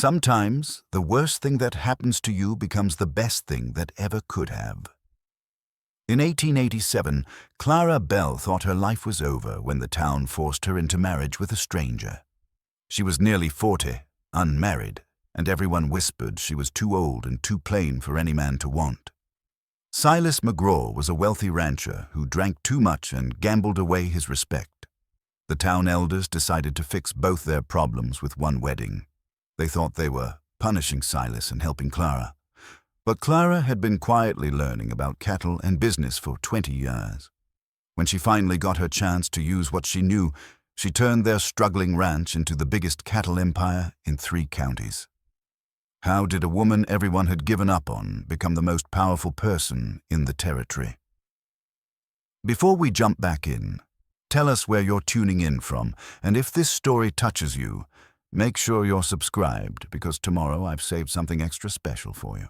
Sometimes, the worst thing that happens to you becomes the best thing that ever could have. In 1887, Clara Belle thought her life was over when the town forced her into marriage with a stranger. She was nearly 40, unmarried, and everyone whispered she was too old and too plain for any man to want. Silas McGraw was a wealthy rancher who drank too much and gambled away his respect. The town elders decided to fix both their problems with one wedding. They thought they were punishing Silas and helping Clara. But Clara had been quietly learning about cattle and business for 20 years. When she finally got her chance to use what she knew, she turned their struggling ranch into the biggest cattle empire in 3 counties. How did a woman everyone had given up on become the most powerful person in the territory? Before we jump back in, tell us where you're tuning in from, and if this story touches you, make sure you're subscribed, because tomorrow I've saved something extra special for you.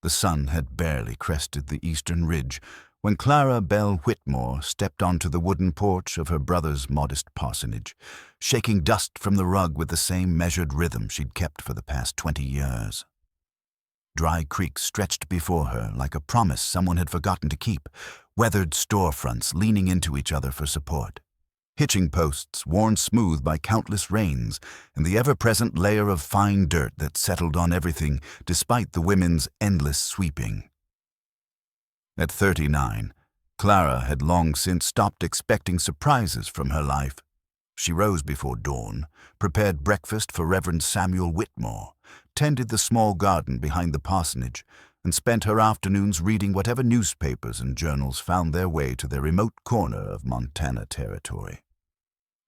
The sun had barely crested the eastern ridge when Clara Belle Whitmore stepped onto the wooden porch of her brother's modest parsonage, shaking dust from the rug with the same measured rhythm she'd kept for the past 20 years. Dry Creek stretched before her like a promise someone had forgotten to keep, weathered storefronts leaning into each other for support, hitching posts worn smooth by countless rains, and the ever-present layer of fine dirt that settled on everything despite the women's endless sweeping. At 39, Clara had long since stopped expecting surprises from her life. She rose before dawn, prepared breakfast for Reverend Samuel Whitmore, tended the small garden behind the parsonage, and spent her afternoons reading whatever newspapers and journals found their way to their remote corner of Montana territory.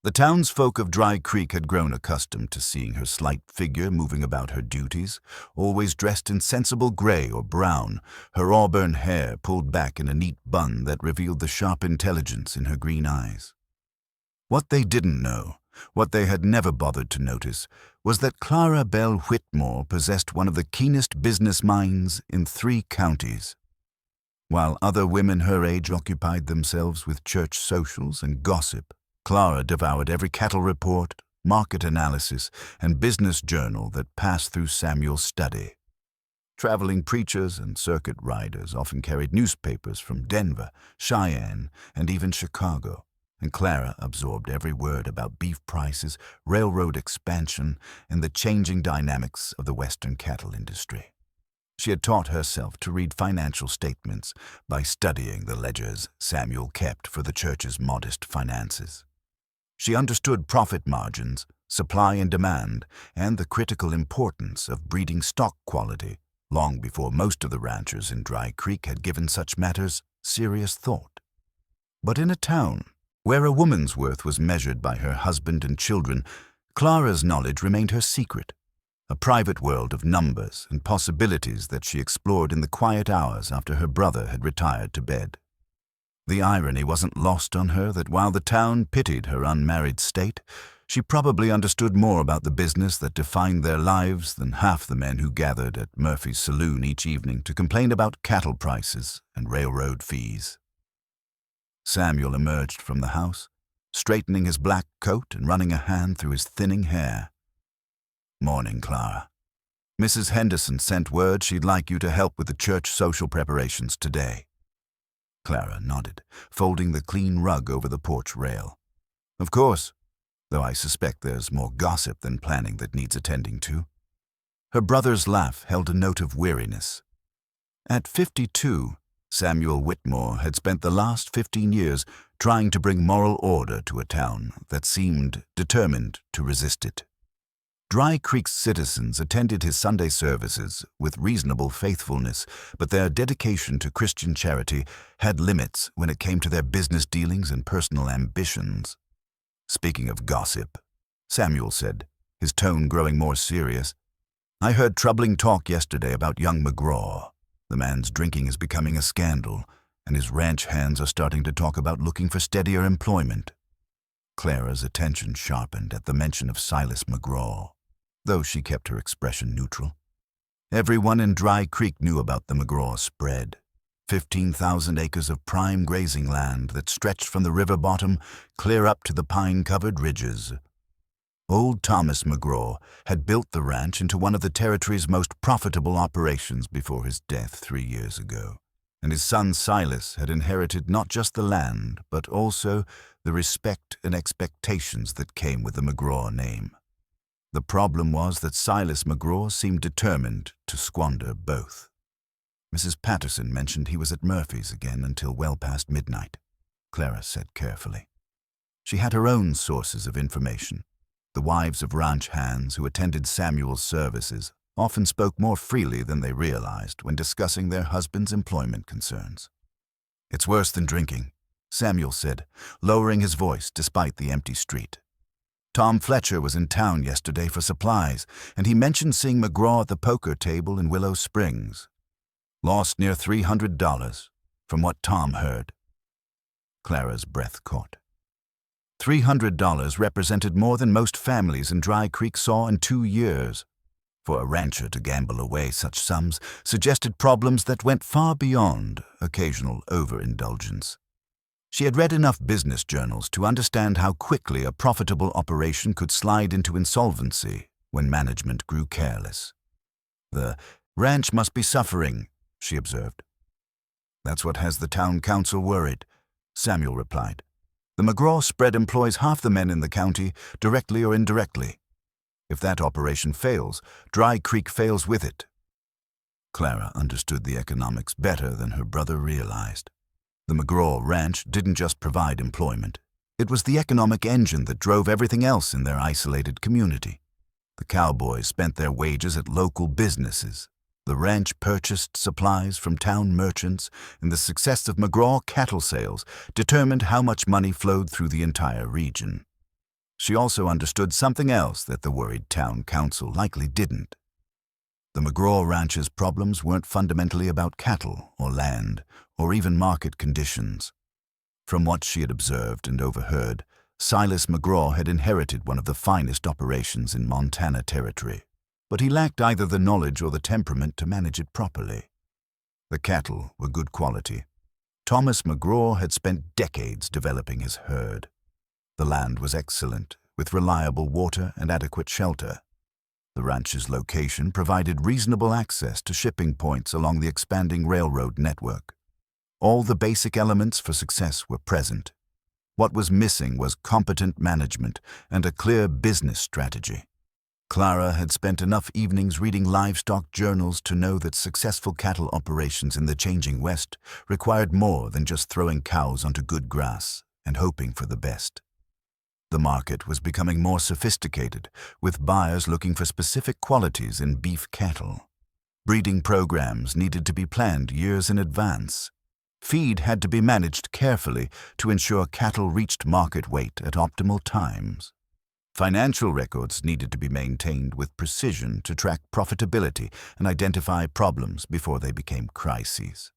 The townsfolk of Dry Creek had grown accustomed to seeing her slight figure moving about her duties, always dressed in sensible gray or brown, her auburn hair pulled back in a neat bun that revealed the sharp intelligence in her green eyes. What they didn't know, what they had never bothered to notice, was that Clara Belle Whitmore possessed one of the keenest business minds in 3 counties. While other women her age occupied themselves with church socials and gossip, Clara devoured every cattle report, market analysis, and business journal that passed through Samuel's study. Traveling preachers and circuit riders often carried newspapers from Denver, Cheyenne, and even Chicago, and Clara absorbed every word about beef prices, railroad expansion, and the changing dynamics of the Western cattle industry. She had taught herself to read financial statements by studying the ledgers Samuel kept for the church's modest finances. She understood profit margins, supply and demand, and the critical importance of breeding stock quality long before most of the ranchers in Dry Creek had given such matters serious thought. But in a town where a woman's worth was measured by her husband and children, Clara's knowledge remained her secret, a private world of numbers and possibilities that she explored in the quiet hours after her brother had retired to bed. The irony wasn't lost on her that while the town pitied her unmarried state, she probably understood more about the business that defined their lives than half the men who gathered at Murphy's saloon each evening to complain about cattle prices and railroad fees. Samuel emerged from the house, straightening his black coat and running a hand through his thinning hair. "Morning, Clara. Mrs. Henderson sent word she'd like you to help with the church social preparations today." Clara nodded, folding the clean rug over the porch rail. "Of course, though I suspect there's more gossip than planning that needs attending to." Her brother's laugh held a note of weariness. At 52, Samuel Whitmore had spent the last 15 years trying to bring moral order to a town that seemed determined to resist it. Dry Creek's citizens attended his Sunday services with reasonable faithfulness, but their dedication to Christian charity had limits when it came to their business dealings and personal ambitions. "Speaking of gossip," Samuel said, his tone growing more serious, "I heard troubling talk yesterday about young McGraw. The man's drinking is becoming a scandal, and his ranch hands are starting to talk about looking for steadier employment." Clara's attention sharpened at the mention of Silas McGraw, though she kept her expression neutral. Everyone in Dry Creek knew about the McGraw spread, 15,000 acres of prime grazing land that stretched from the river bottom clear up to the pine-covered ridges. Old Thomas McGraw had built the ranch into one of the territory's most profitable operations before his death 3 years ago, and his son Silas had inherited not just the land, but also the respect and expectations that came with the McGraw name. The problem was that Silas McGraw seemed determined to squander both. Mrs. Patterson mentioned he was at Murphy's again until well past midnight, Clara said carefully. She had her own sources of information. The wives of ranch hands who attended Samuel's services often spoke more freely than they realized when discussing their husbands' employment concerns. "It's worse than drinking," Samuel said, lowering his voice despite the empty street. "Tom Fletcher was in town yesterday for supplies, and he mentioned seeing McGraw at the poker table in Willow Springs. Lost near $300, from what Tom heard." Clara's breath caught. $300 represented more than most families in Dry Creek saw in 2 years. For a rancher to gamble away such sums suggested problems that went far beyond occasional overindulgence. She had read enough business journals to understand how quickly a profitable operation could slide into insolvency when management grew careless. "The ranch must be suffering," she observed. "That's what has the town council worried," Samuel replied. "The McGraw spread employs half the men in the county, directly or indirectly. If that operation fails, Dry Creek fails with it." Clara understood the economics better than her brother realized. The McGraw ranch didn't just provide employment. It was the economic engine that drove everything else in their isolated community. The cowboys spent their wages at local businesses. The ranch purchased supplies from town merchants, and the success of McGraw cattle sales determined how much money flowed through the entire region. She also understood something else that the worried town council likely didn't. The McGraw ranch's problems weren't fundamentally about cattle or land or even market conditions. From what she had observed and overheard, Silas McGraw had inherited one of the finest operations in Montana Territory, but he lacked either the knowledge or the temperament to manage it properly. The cattle were good quality. Thomas McGraw had spent decades developing his herd. The land was excellent, with reliable water and adequate shelter. The ranch's location provided reasonable access to shipping points along the expanding railroad network. All the basic elements for success were present. What was missing was competent management and a clear business strategy. Clara had spent enough evenings reading livestock journals to know that successful cattle operations in the changing West required more than just throwing cows onto good grass and hoping for the best. The market was becoming more sophisticated, with buyers looking for specific qualities in beef cattle. Breeding programs needed to be planned years in advance. Feed had to be managed carefully to ensure cattle reached market weight at optimal times. Financial records needed to be maintained with precision to track profitability and identify problems before they became crises.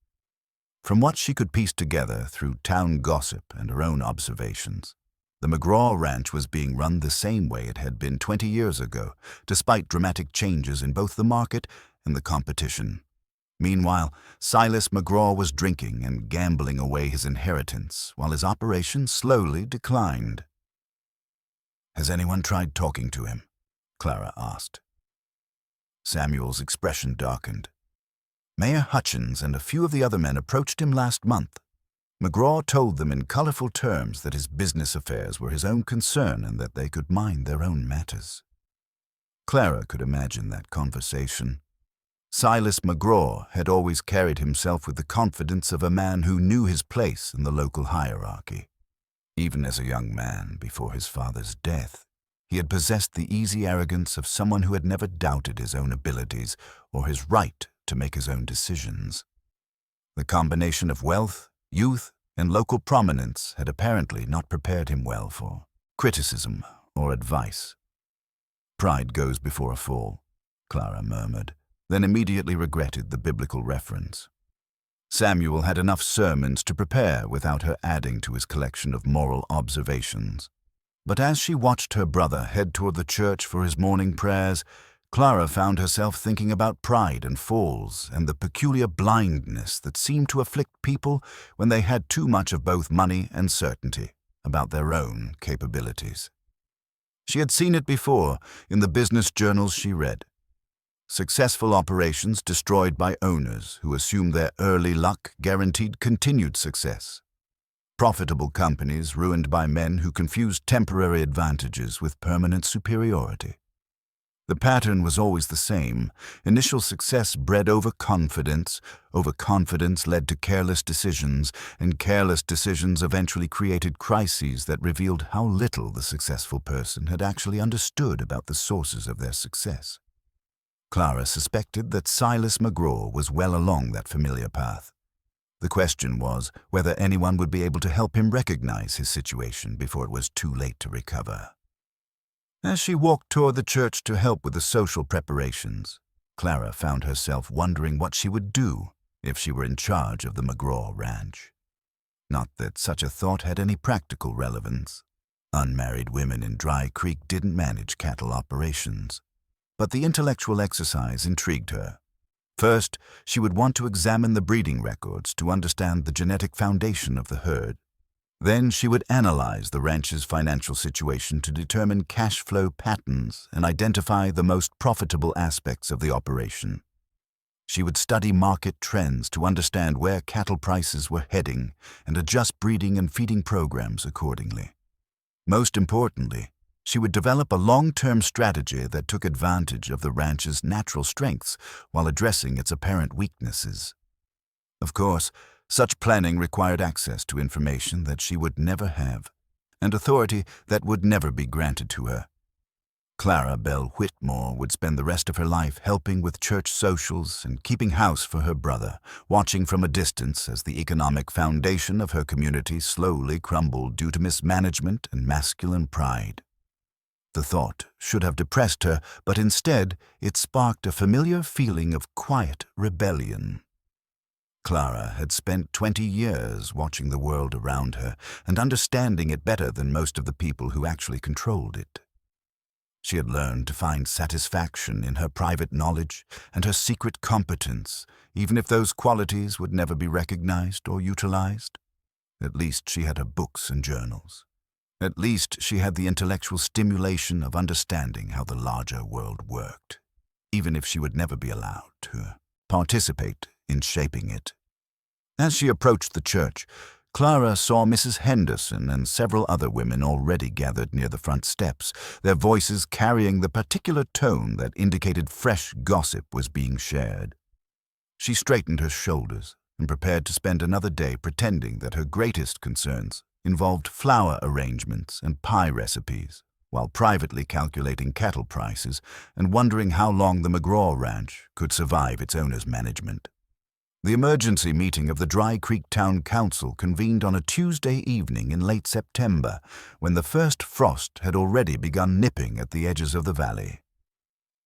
From what she could piece together through town gossip and her own observations, the McGraw ranch was being run the same way it had been 20 years ago, despite dramatic changes in both the market and the competition. Meanwhile, Silas McGraw was drinking and gambling away his inheritance while his operation slowly declined. "Has anyone tried talking to him?" Clara asked. Samuel's expression darkened. "Mayor Hutchins and a few of the other men approached him last month. McGraw told them in colorful terms that his business affairs were his own concern and that they could mind their own matters." Clara could imagine that conversation. Silas McGraw had always carried himself with the confidence of a man who knew his place in the local hierarchy. Even as a young man before his father's death, he had possessed the easy arrogance of someone who had never doubted his own abilities or his right to make his own decisions. The combination of wealth, youth, and local prominence had apparently not prepared him well for criticism or advice. "Pride goes before a fall," Clara murmured, then immediately regretted the biblical reference. Samuel had enough sermons to prepare without her adding to his collection of moral observations. But as she watched her brother head toward the church for his morning prayers, Clara found herself thinking about pride and falls and the peculiar blindness that seemed to afflict people when they had too much of both money and certainty about their own capabilities. She had seen it before in the business journals she read. Successful operations destroyed by owners who assumed their early luck guaranteed continued success. Profitable companies ruined by men who confused temporary advantages with permanent superiority. The pattern was always the same. Initial success bred overconfidence led to careless decisions, and careless decisions eventually created crises that revealed how little the successful person had actually understood about the sources of their success. Clara suspected that Silas McGraw was well along that familiar path. The question was whether anyone would be able to help him recognize his situation before it was too late to recover. As she walked toward the church to help with the social preparations, Clara found herself wondering what she would do if she were in charge of the McGraw ranch. Not that such a thought had any practical relevance. Unmarried women in Dry Creek didn't manage cattle operations. But the intellectual exercise intrigued her. First, she would want to examine the breeding records to understand the genetic foundation of the herd. Then she would analyze the ranch's financial situation to determine cash flow patterns and identify the most profitable aspects of the operation. She would study market trends to understand where cattle prices were heading and adjust breeding and feeding programs accordingly. Most importantly, she would develop a long-term strategy that took advantage of the ranch's natural strengths while addressing its apparent weaknesses. Of course, such planning required access to information that she would never have, and authority that would never be granted to her. Clara Belle Whitmore would spend the rest of her life helping with church socials and keeping house for her brother, watching from a distance as the economic foundation of her community slowly crumbled due to mismanagement and masculine pride. The thought should have depressed her, but instead it sparked a familiar feeling of quiet rebellion. Clara had spent 20 years watching the world around her and understanding it better than most of the people who actually controlled it. She had learned to find satisfaction in her private knowledge and her secret competence, even if those qualities would never be recognized or utilized. At least she had her books and journals. At least she had the intellectual stimulation of understanding how the larger world worked, even if she would never be allowed to participate in shaping it. As she approached the church, Clara saw Mrs. Henderson and several other women already gathered near the front steps, their voices carrying the particular tone that indicated fresh gossip was being shared. She straightened her shoulders and prepared to spend another day pretending that her greatest concerns involved flour arrangements and pie recipes, while privately calculating cattle prices and wondering how long the McGraw Ranch could survive its owner's management. The emergency meeting of the Dry Creek Town Council convened on a Tuesday evening in late September, when the first frost had already begun nipping at the edges of the valley.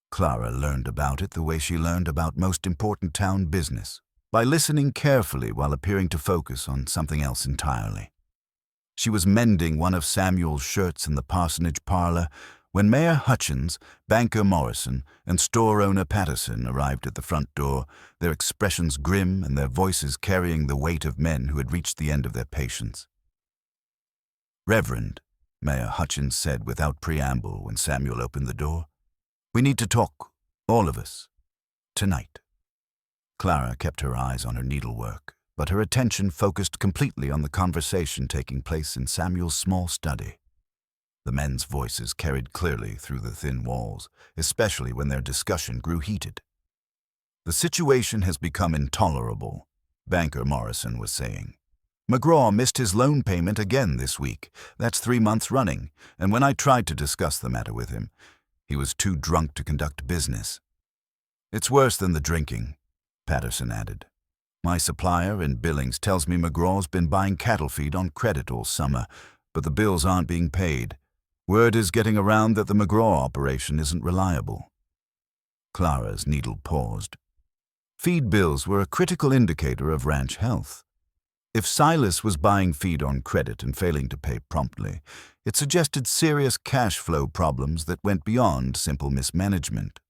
Clara learned about it the way she learned about most important town business, by listening carefully while appearing to focus on something else entirely. She was mending one of Samuel's shirts in the parsonage parlor when Mayor Hutchins, banker Morrison, and store owner Patterson arrived at the front door, their expressions grim and their voices carrying the weight of men who had reached the end of their patience. "Reverend," Mayor Hutchins said without preamble when Samuel opened the door, "we need to talk, all of us, tonight." Clara kept her eyes on her needlework, but her attention focused completely on the conversation taking place in Samuel's small study. The men's voices carried clearly through the thin walls, especially when their discussion grew heated. "The situation has become intolerable," banker Morrison was saying. "McGraw missed his loan payment again this week. That's 3 months running, and when I tried to discuss the matter with him, he was too drunk to conduct business." "It's worse than the drinking," Patterson added. "My supplier in Billings tells me McGraw's been buying cattle feed on credit all summer, but the bills aren't being paid. Word is getting around that the McGraw operation isn't reliable." Clara's needle paused. Feed bills were a critical indicator of ranch health. If Silas was buying feed on credit and failing to pay promptly, it suggested serious cash flow problems that went beyond simple mismanagement.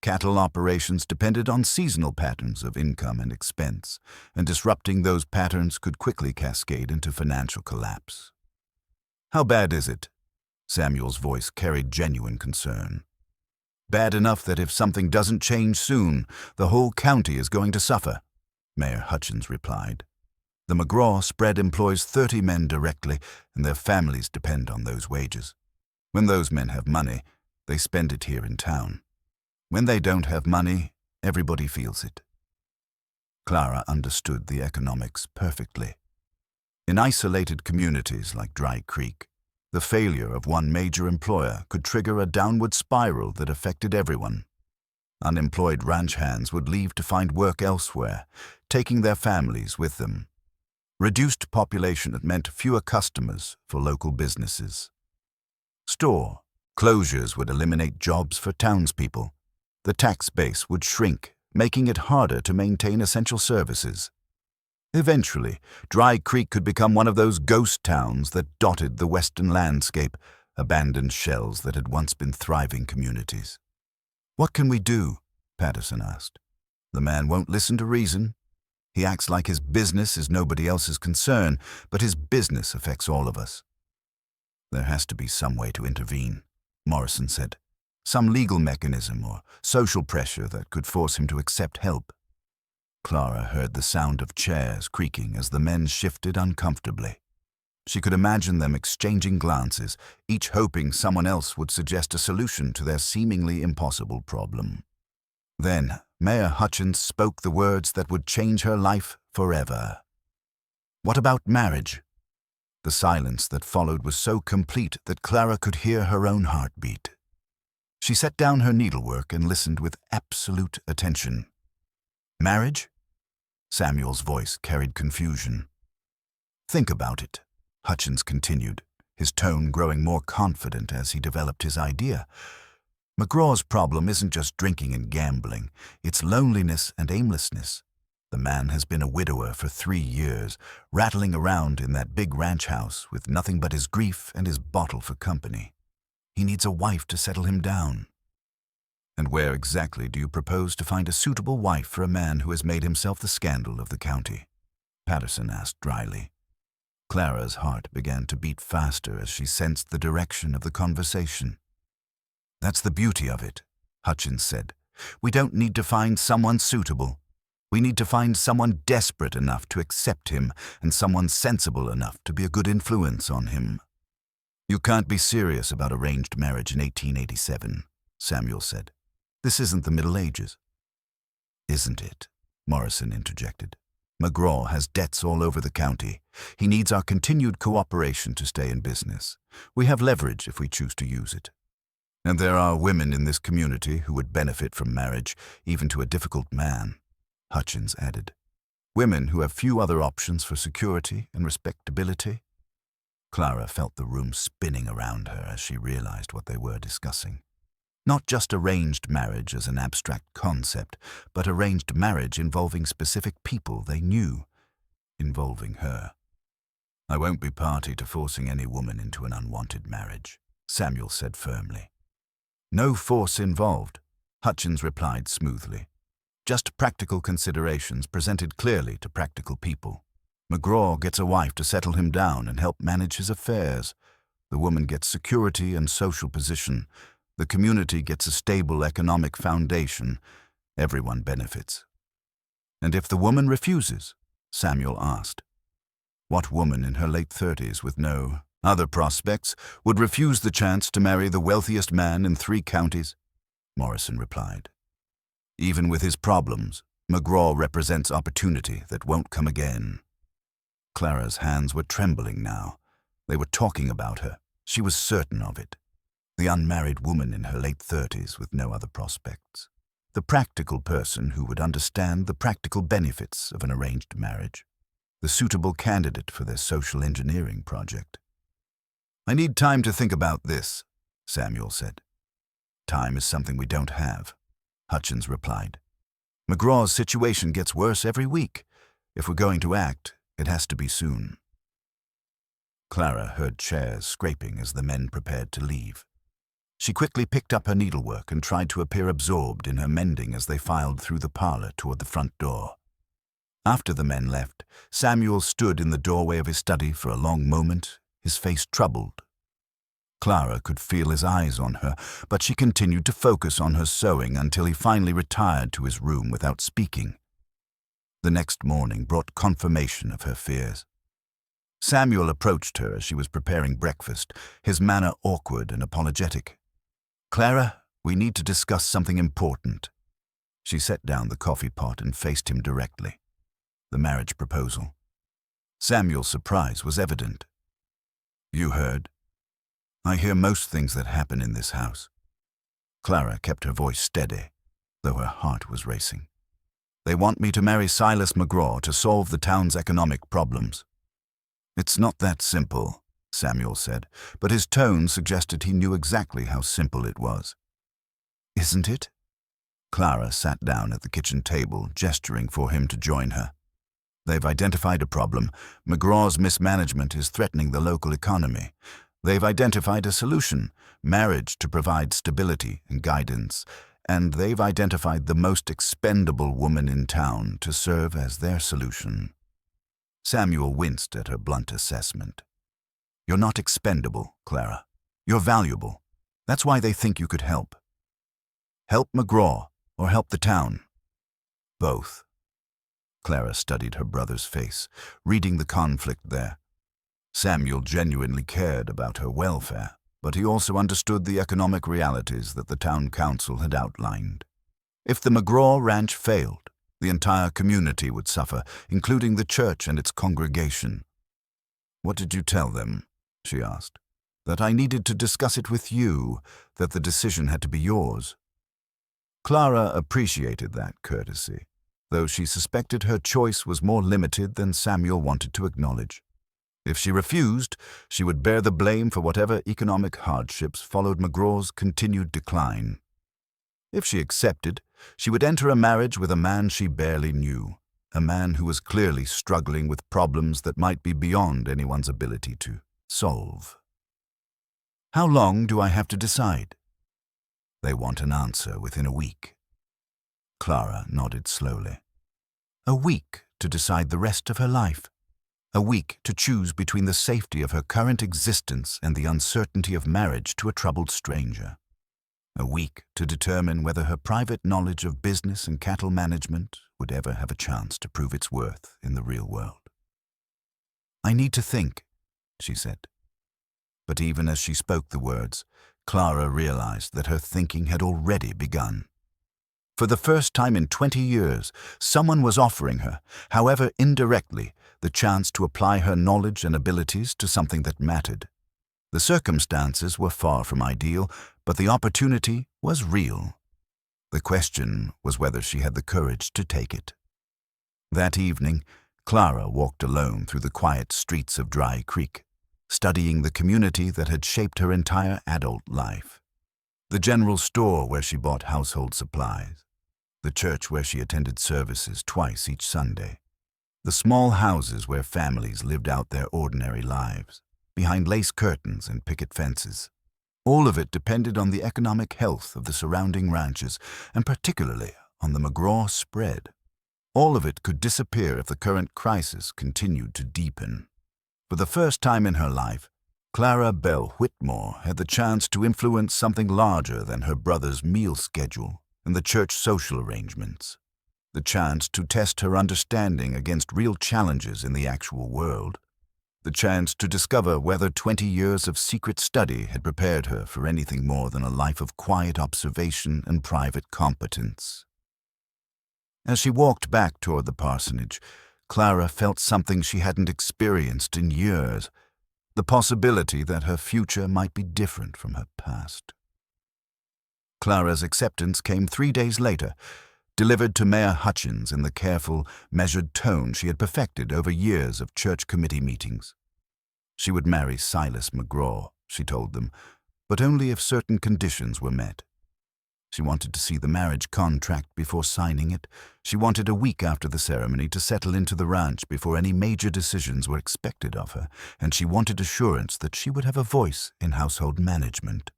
Cattle operations depended on seasonal patterns of income and expense, and disrupting those patterns could quickly cascade into financial collapse. "How bad is it?" Samuel's voice carried genuine concern. "Bad enough that if something doesn't change soon, the whole county is going to suffer," Mayor Hutchins replied. "The McGraw spread employs 30 men directly, and their families depend on those wages. When those men have money, they spend it here in town. When they don't have money, everybody feels it." Clara understood the economics perfectly. In isolated communities like Dry Creek, the failure of one major employer could trigger a downward spiral that affected everyone. Unemployed ranch hands would leave to find work elsewhere, taking their families with them. Reduced population meant fewer customers for local businesses. Store closures would eliminate jobs for townspeople. The tax base would shrink, making it harder to maintain essential services. Eventually, Dry Creek could become one of those ghost towns that dotted the western landscape, abandoned shells that had once been thriving communities. "What can we do?" Patterson asked. "The man won't listen to reason. He acts like his business is nobody else's concern, but his business affects all of us." "There has to be some way to intervene," Morrison said. "Some legal mechanism or social pressure that could force him to accept help." Clara heard the sound of chairs creaking as the men shifted uncomfortably. She could imagine them exchanging glances, each hoping someone else would suggest a solution to their seemingly impossible problem. Then, Mayor Hutchins spoke the words that would change her life forever. "What about marriage?" The silence that followed was so complete that Clara could hear her own heartbeat. She set down her needlework and listened with absolute attention. "Marriage?" Samuel's voice carried confusion. "Think about it," Hutchins continued, his tone growing more confident as he developed his idea. "McGraw's problem isn't just drinking and gambling, it's loneliness and aimlessness. The man has been a widower for 3 years, rattling around in that big ranch house with nothing but his grief and his bottle for company. He needs a wife to settle him down." "And where exactly do you propose to find a suitable wife for a man who has made himself the scandal of the county?" Patterson asked dryly. Clara's heart began to beat faster as she sensed the direction of the conversation. "That's the beauty of it," Hutchins said. "We don't need to find someone suitable. We need to find someone desperate enough to accept him and someone sensible enough to be a good influence on him." "You can't be serious about arranged marriage in 1887, Samuel said. "This isn't the Middle Ages." "Isn't it?" Morrison interjected. "McGraw has debts all over the county. He needs our continued cooperation to stay in business. We have leverage if we choose to use it. And there are women in this community who would benefit from marriage, even to a difficult man," Hutchins added. "Women who have few other options for security and respectability." Clara felt the room spinning around her as she realized what they were discussing. Not just arranged marriage as an abstract concept, but arranged marriage involving specific people they knew, involving her. "I won't be party to forcing any woman into an unwanted marriage," Samuel said firmly. "No force involved," Hutchins replied smoothly. "Just practical considerations presented clearly to practical people. McGraw gets a wife to settle him down and help manage his affairs. The woman gets security and social position. The community gets a stable economic foundation. Everyone benefits." "And if the woman refuses?" Samuel asked. "What woman in her late 30s with no other prospects would refuse the chance to marry the wealthiest man in 3 counties? Morrison replied. "Even with his problems, McGraw represents opportunity that won't come again." Clara's hands were trembling now. They were talking about her. She was certain of it. The unmarried woman in her late 30s with no other prospects. The practical person who would understand the practical benefits of an arranged marriage. The suitable candidate for their social engineering project. "I need time to think about this," Samuel said. "Time is something we don't have," Hutchins replied. "McGraw's situation gets worse every week. If we're going to act, it has to be soon." Clara heard chairs scraping as the men prepared to leave. She quickly picked up her needlework and tried to appear absorbed in her mending as they filed through the parlor toward the front door. After the men left, Samuel stood in the doorway of his study for a long moment, his face troubled. Clara could feel his eyes on her, but she continued to focus on her sewing until he finally retired to his room without speaking. The next morning brought confirmation of her fears. Samuel approached her as she was preparing breakfast, his manner awkward and apologetic. "Clara, we need to discuss something important." She set down the coffee pot and faced him directly. The marriage proposal. Samuel's surprise was evident. "You heard? I hear most things that happen in this house." Clara kept her voice steady, though her heart was racing. "They want me to marry Silas McGraw to solve the town's economic problems." "It's not that simple," Samuel said, but his tone suggested he knew exactly how simple it was. "Isn't it?" Clara sat down at the kitchen table, gesturing for him to join her. "They've identified a problem. McGraw's mismanagement is threatening the local economy. They've identified a solution, marriage to provide stability and guidance, and they've identified the most expendable woman in town to serve as their solution." Samuel winced at her blunt assessment. "You're not expendable, Clara. You're valuable. That's why they think you could help." "Help McGraw or help the town?" "Both." Clara studied her brother's face, reading the conflict there. Samuel genuinely cared about her welfare, but he also understood the economic realities that the town council had outlined. If the McGraw ranch failed, the entire community would suffer, including the church and its congregation. "What did you tell them?" she asked. "That I needed to discuss it with you, that the decision had to be yours." Clara appreciated that courtesy, though she suspected her choice was more limited than Samuel wanted to acknowledge. If she refused, she would bear the blame for whatever economic hardships followed McGraw's continued decline. If she accepted, she would enter a marriage with a man she barely knew, a man who was clearly struggling with problems that might be beyond anyone's ability to solve. "How long do I have to decide?" "They want an answer within a week." Clara nodded slowly. "A week to decide the rest of her life. A week to choose between the safety of her current existence and the uncertainty of marriage to a troubled stranger. A week to determine whether her private knowledge of business and cattle management would ever have a chance to prove its worth in the real world." "I need to think," she said. But even as she spoke the words, Clara realized that her thinking had already begun. For the first time in 20 years, someone was offering her, however indirectly, the chance to apply her knowledge and abilities to something that mattered. The circumstances were far from ideal, but the opportunity was real. The question was whether she had the courage to take it. That evening, Clara walked alone through the quiet streets of Dry Creek, studying the community that had shaped her entire adult life. The general store where she bought household supplies, the church where she attended services twice each Sunday, the small houses where families lived out their ordinary lives, behind lace curtains and picket fences. All of it depended on the economic health of the surrounding ranches, and particularly on the McGraw spread. All of it could disappear if the current crisis continued to deepen. For the first time in her life, Clara Belle Whitmore had the chance to influence something larger than her brother's meal schedule and the church social arrangements. The chance to test her understanding against real challenges in the actual world. The chance to discover whether 20 years of secret study had prepared her for anything more than a life of quiet observation and private competence. As she walked back toward the parsonage, Clara felt something she hadn't experienced in years, the possibility that her future might be different from her past. Clara's acceptance came 3 days later, delivered to Mayor Hutchins in the careful, measured tone she had perfected over years of church committee meetings. She would marry Silas McGraw, she told them, but only if certain conditions were met. She wanted to see the marriage contract before signing it. She wanted a week after the ceremony to settle into the ranch before any major decisions were expected of her, and she wanted assurance that she would have a voice in household management.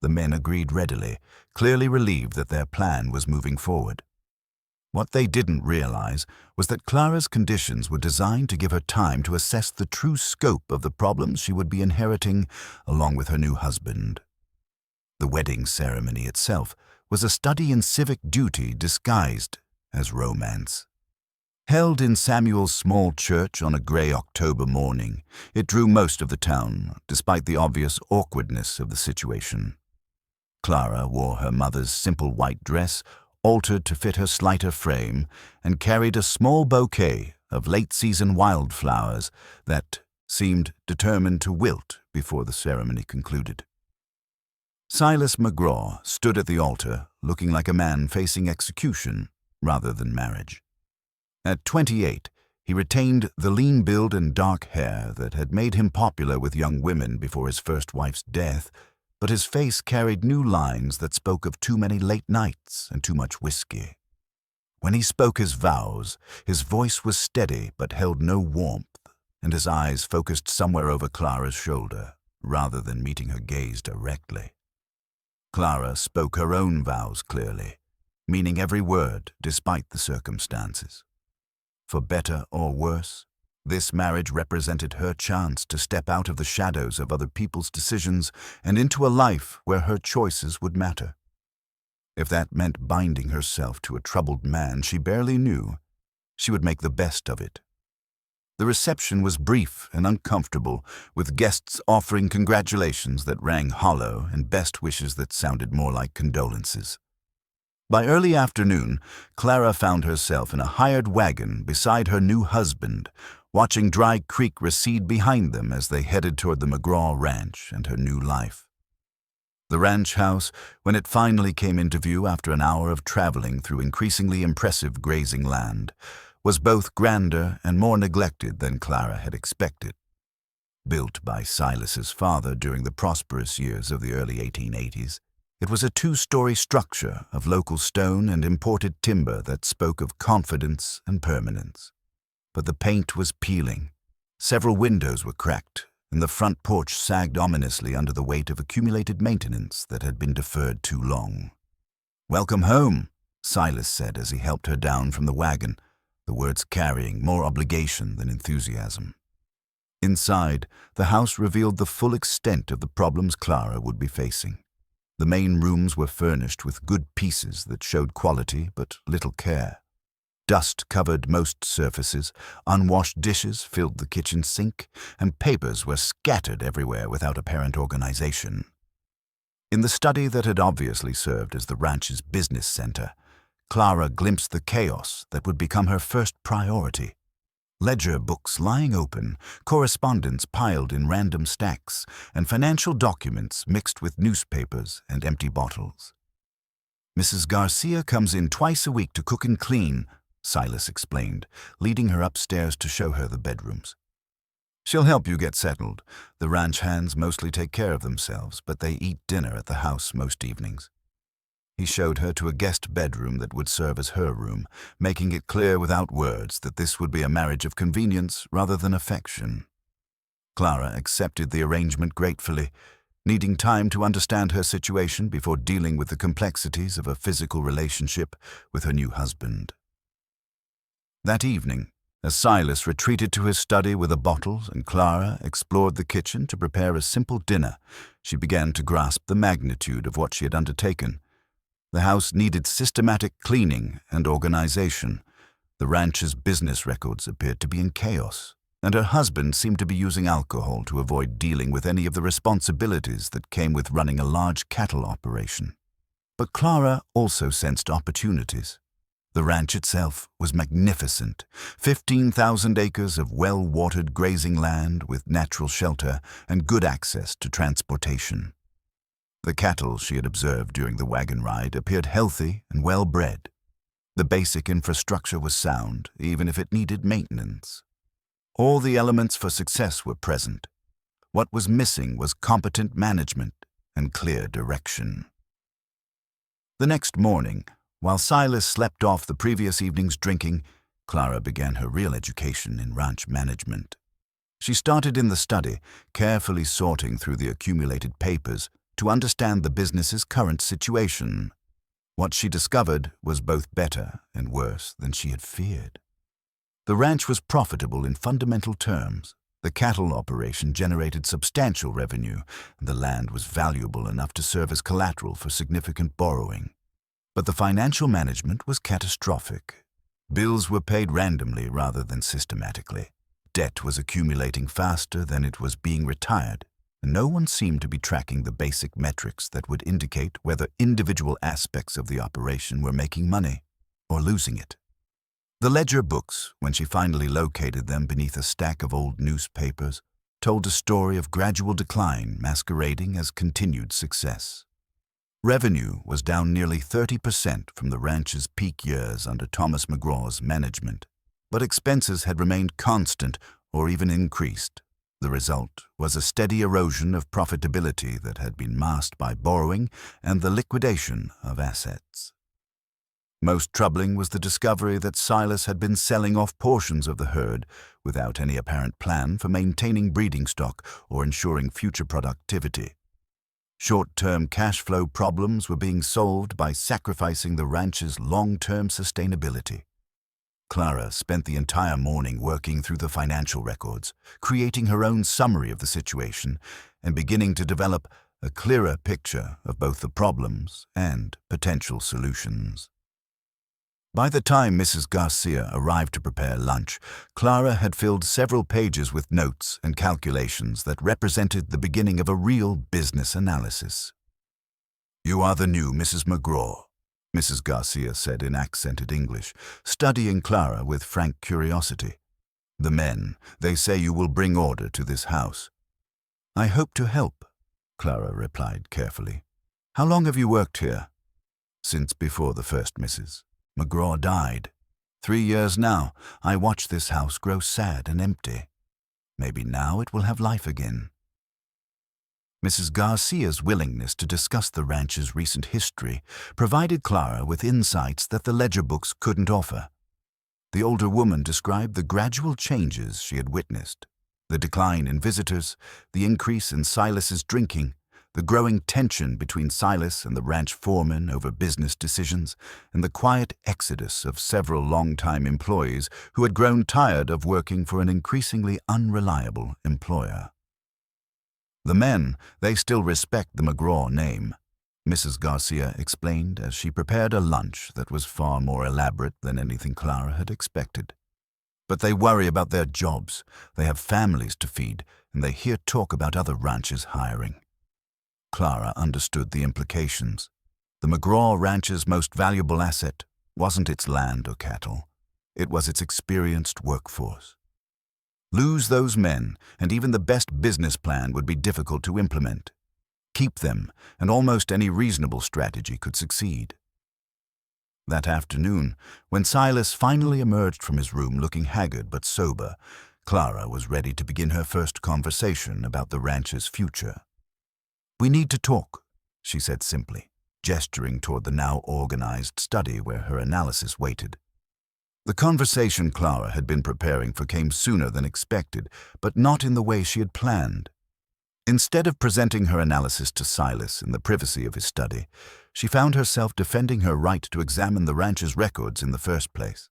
The men agreed readily, clearly relieved that their plan was moving forward. What they didn't realize was that Clara's conditions were designed to give her time to assess the true scope of the problems she would be inheriting along with her new husband. The wedding ceremony itself was a study in civic duty disguised as romance. Held in Samuel's small church on a grey October morning, it drew most of the town, despite the obvious awkwardness of the situation. Clara wore her mother's simple white dress, altered to fit her slighter frame, and carried a small bouquet of late-season wildflowers that seemed determined to wilt before the ceremony concluded. Silas McGraw stood at the altar, looking like a man facing execution rather than marriage. At 28, he retained the lean build and dark hair that had made him popular with young women before his first wife's death, but his face carried new lines that spoke of too many late nights and too much whiskey. When he spoke his vows, his voice was steady but held no warmth, and his eyes focused somewhere over Clara's shoulder, rather than meeting her gaze directly. Clara spoke her own vows clearly, meaning every word despite the circumstances. For better or worse, this marriage represented her chance to step out of the shadows of other people's decisions and into a life where her choices would matter. If that meant binding herself to a troubled man she barely knew, she would make the best of it. The reception was brief and uncomfortable, with guests offering congratulations that rang hollow and best wishes that sounded more like condolences. By early afternoon, Clara found herself in a hired wagon beside her new husband, watching Dry Creek recede behind them as they headed toward the McGraw ranch and her new life. The ranch house, when it finally came into view after an hour of traveling through increasingly impressive grazing land, was both grander and more neglected than Clara had expected. Built by Silas's father during the prosperous years of the early 1880s, it was a two-story structure of local stone and imported timber that spoke of confidence and permanence. But the paint was peeling, several windows were cracked, and the front porch sagged ominously under the weight of accumulated maintenance that had been deferred too long. "Welcome home," Silas said as he helped her down from the wagon, the words carrying more obligation than enthusiasm. Inside, the house revealed the full extent of the problems Clara would be facing. The main rooms were furnished with good pieces that showed quality but little care. Dust covered most surfaces, unwashed dishes filled the kitchen sink, and papers were scattered everywhere without apparent organization. In the study that had obviously served as the ranch's business center, Clara glimpsed the chaos that would become her first priority. Ledger books lying open, correspondence piled in random stacks, and financial documents mixed with newspapers and empty bottles. "Mrs. Garcia comes in twice a week to cook and clean," Silas explained, leading her upstairs to show her the bedrooms. "She'll help you get settled. The ranch hands mostly take care of themselves, but they eat dinner at the house most evenings." He showed her to a guest bedroom that would serve as her room, making it clear without words that this would be a marriage of convenience rather than affection. Clara accepted the arrangement gratefully, needing time to understand her situation before dealing with the complexities of a physical relationship with her new husband. That evening, as Silas retreated to his study with a bottle and Clara explored the kitchen to prepare a simple dinner, she began to grasp the magnitude of what she had undertaken. The house needed systematic cleaning and organization. The ranch's business records appeared to be in chaos, and her husband seemed to be using alcohol to avoid dealing with any of the responsibilities that came with running a large cattle operation. But Clara also sensed opportunities. The ranch itself was magnificent, 15,000 acres of well-watered grazing land with natural shelter and good access to transportation. The cattle she had observed during the wagon ride appeared healthy and well-bred. The basic infrastructure was sound, even if it needed maintenance. All the elements for success were present. What was missing was competent management and clear direction. The next morning, while Silas slept off the previous evening's drinking, Clara began her real education in ranch management. She started in the study, carefully sorting through the accumulated papers to understand the business's current situation. What she discovered was both better and worse than she had feared. The ranch was profitable in fundamental terms. The cattle operation generated substantial revenue, and the land was valuable enough to serve as collateral for significant borrowing. But the financial management was catastrophic. Bills were paid randomly rather than systematically. Debt was accumulating faster than it was being retired, and no one seemed to be tracking the basic metrics that would indicate whether individual aspects of the operation were making money or losing it. The ledger books, when she finally located them beneath a stack of old newspapers, told a story of gradual decline masquerading as continued success. Revenue was down nearly 30% from the ranch's peak years under Thomas McGraw's management, but expenses had remained constant or even increased. The result was a steady erosion of profitability that had been masked by borrowing and the liquidation of assets. Most troubling was the discovery that Silas had been selling off portions of the herd without any apparent plan for maintaining breeding stock or ensuring future productivity. Short-term cash flow problems were being solved by sacrificing the ranch's long-term sustainability. Clara spent the entire morning working through the financial records, creating her own summary of the situation and beginning to develop a clearer picture of both the problems and potential solutions. By the time Mrs. Garcia arrived to prepare lunch, Clara had filled several pages with notes and calculations that represented the beginning of a real business analysis. "You are the new Mrs. McGraw," Mrs. Garcia said in accented English, studying Clara with frank curiosity. "The men, they say you will bring order to this house." "I hope to help," Clara replied carefully. "How long have you worked here?" "Since before the first Mrs. McGraw died. 3 years now. I watch this house grow sad and empty. Maybe now it will have life again." Mrs. Garcia's willingness to discuss the ranch's recent history provided Clara with insights that the ledger books couldn't offer. The older woman described the gradual changes she had witnessed: the decline in visitors, the increase in Silas's drinking, the growing tension between Silas and the ranch foreman over business decisions, and the quiet exodus of several long-time employees who had grown tired of working for an increasingly unreliable employer. "The men, they still respect the McGraw name," Mrs. Garcia explained as she prepared a lunch that was far more elaborate than anything Clara had expected. "But they worry about their jobs. They have families to feed, and they hear talk about other ranches hiring." Clara understood the implications. The McGraw ranch's most valuable asset wasn't its land or cattle. It was its experienced workforce. Lose those men, and even the best business plan would be difficult to implement. Keep them, and almost any reasonable strategy could succeed. That afternoon, when Silas finally emerged from his room looking haggard but sober, Clara was ready to begin her first conversation about the ranch's future. "We need to talk," she said simply, gesturing toward the now organized study where her analysis waited. The conversation Clara had been preparing for came sooner than expected, but not in the way she had planned. Instead of presenting her analysis to Silas in the privacy of his study, she found herself defending her right to examine the ranch's records in the first place.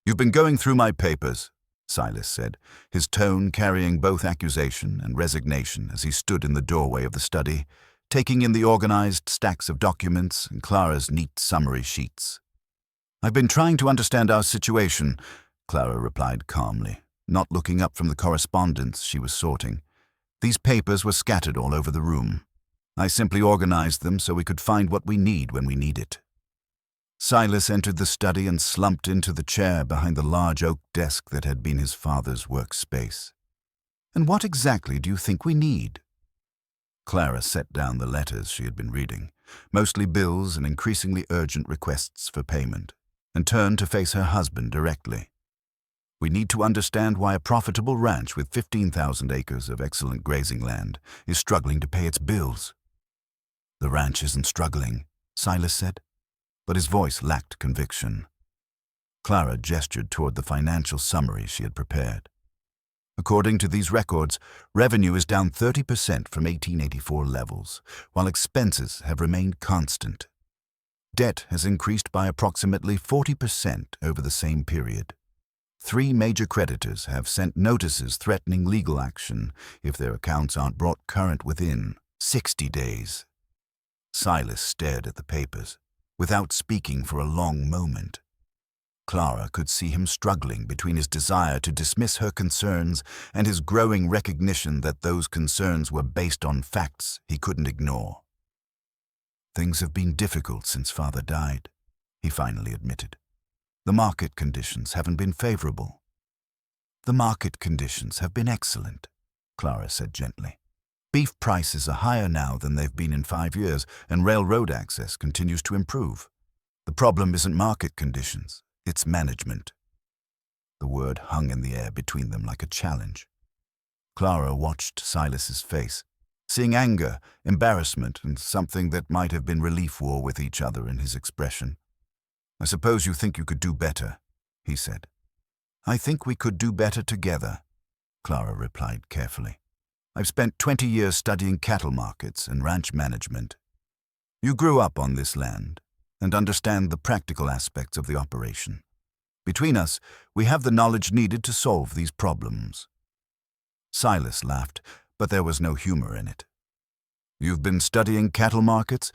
"You've been going through my papers," Silas said, his tone carrying both accusation and resignation as he stood in the doorway of the study, taking in the organized stacks of documents and Clara's neat summary sheets. "I've been trying to understand our situation," Clara replied calmly, not looking up from the correspondence she was sorting. "These papers were scattered all over the room. I simply organized them so we could find what we need when we need it." Silas entered the study and slumped into the chair behind the large oak desk that had been his father's workspace. "And what exactly do you think we need?" Clara set down the letters she had been reading, mostly bills and increasingly urgent requests for payment, and turned to face her husband directly. "We need to understand why a profitable ranch with 15,000 acres of excellent grazing land is struggling to pay its bills." "The ranch isn't struggling," Silas said, but his voice lacked conviction. Clara gestured toward the financial summary she had prepared. "According to these records, revenue is down 30% from 1884 levels, while expenses have remained constant." Debt has increased by approximately 40% over the same period. 3 major creditors have sent notices threatening legal action if their accounts aren't brought current within 60 days. Silas stared at the papers, without speaking for a long moment. Clara could see him struggling between his desire to dismiss her concerns and his growing recognition that those concerns were based on facts he couldn't ignore. "Things have been difficult since Father died," he finally admitted. "The market conditions haven't been favorable." "The market conditions have been excellent," Clara said gently. "Beef prices are higher now than they've been in 5 years, and railroad access continues to improve. The problem isn't market conditions, it's management." The word hung in the air between them like a challenge. Clara watched Silas's face, seeing anger, embarrassment, and something that might have been relief war with each other in his expression. "I suppose you think you could do better," he said. "I think we could do better together," Clara replied carefully. "I've spent 20 years studying cattle markets and ranch management. You grew up on this land and understand the practical aspects of the operation. Between us, we have the knowledge needed to solve these problems." Silas laughed, but there was no humor in it. "You've been studying cattle markets?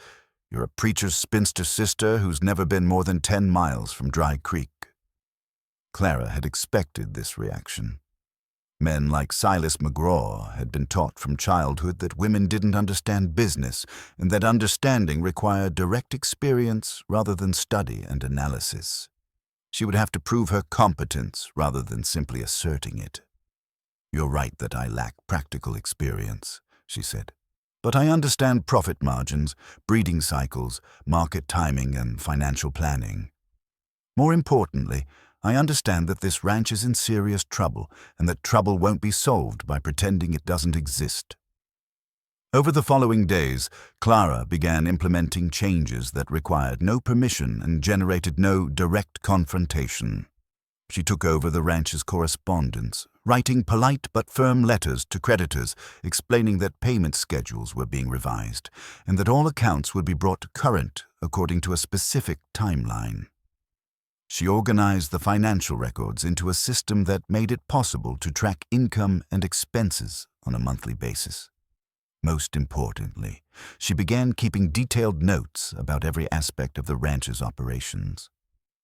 You're a preacher's spinster sister who's never been more than 10 miles from Dry Creek." Clara had expected this reaction. Men like Silas McGraw had been taught from childhood that women didn't understand business and that understanding required direct experience rather than study and analysis. She would have to prove her competence rather than simply asserting it. "You're right that I lack practical experience," she said. "But I understand profit margins, breeding cycles, market timing, and financial planning. More importantly, I understand that this ranch is in serious trouble and that trouble won't be solved by pretending it doesn't exist." Over the following days, Clara began implementing changes that required no permission and generated no direct confrontation. She took over the ranch's correspondence, writing polite but firm letters to creditors explaining that payment schedules were being revised and that all accounts would be brought current according to a specific timeline. She organized the financial records into a system that made it possible to track income and expenses on a monthly basis. Most importantly, she began keeping detailed notes about every aspect of the ranch's operations.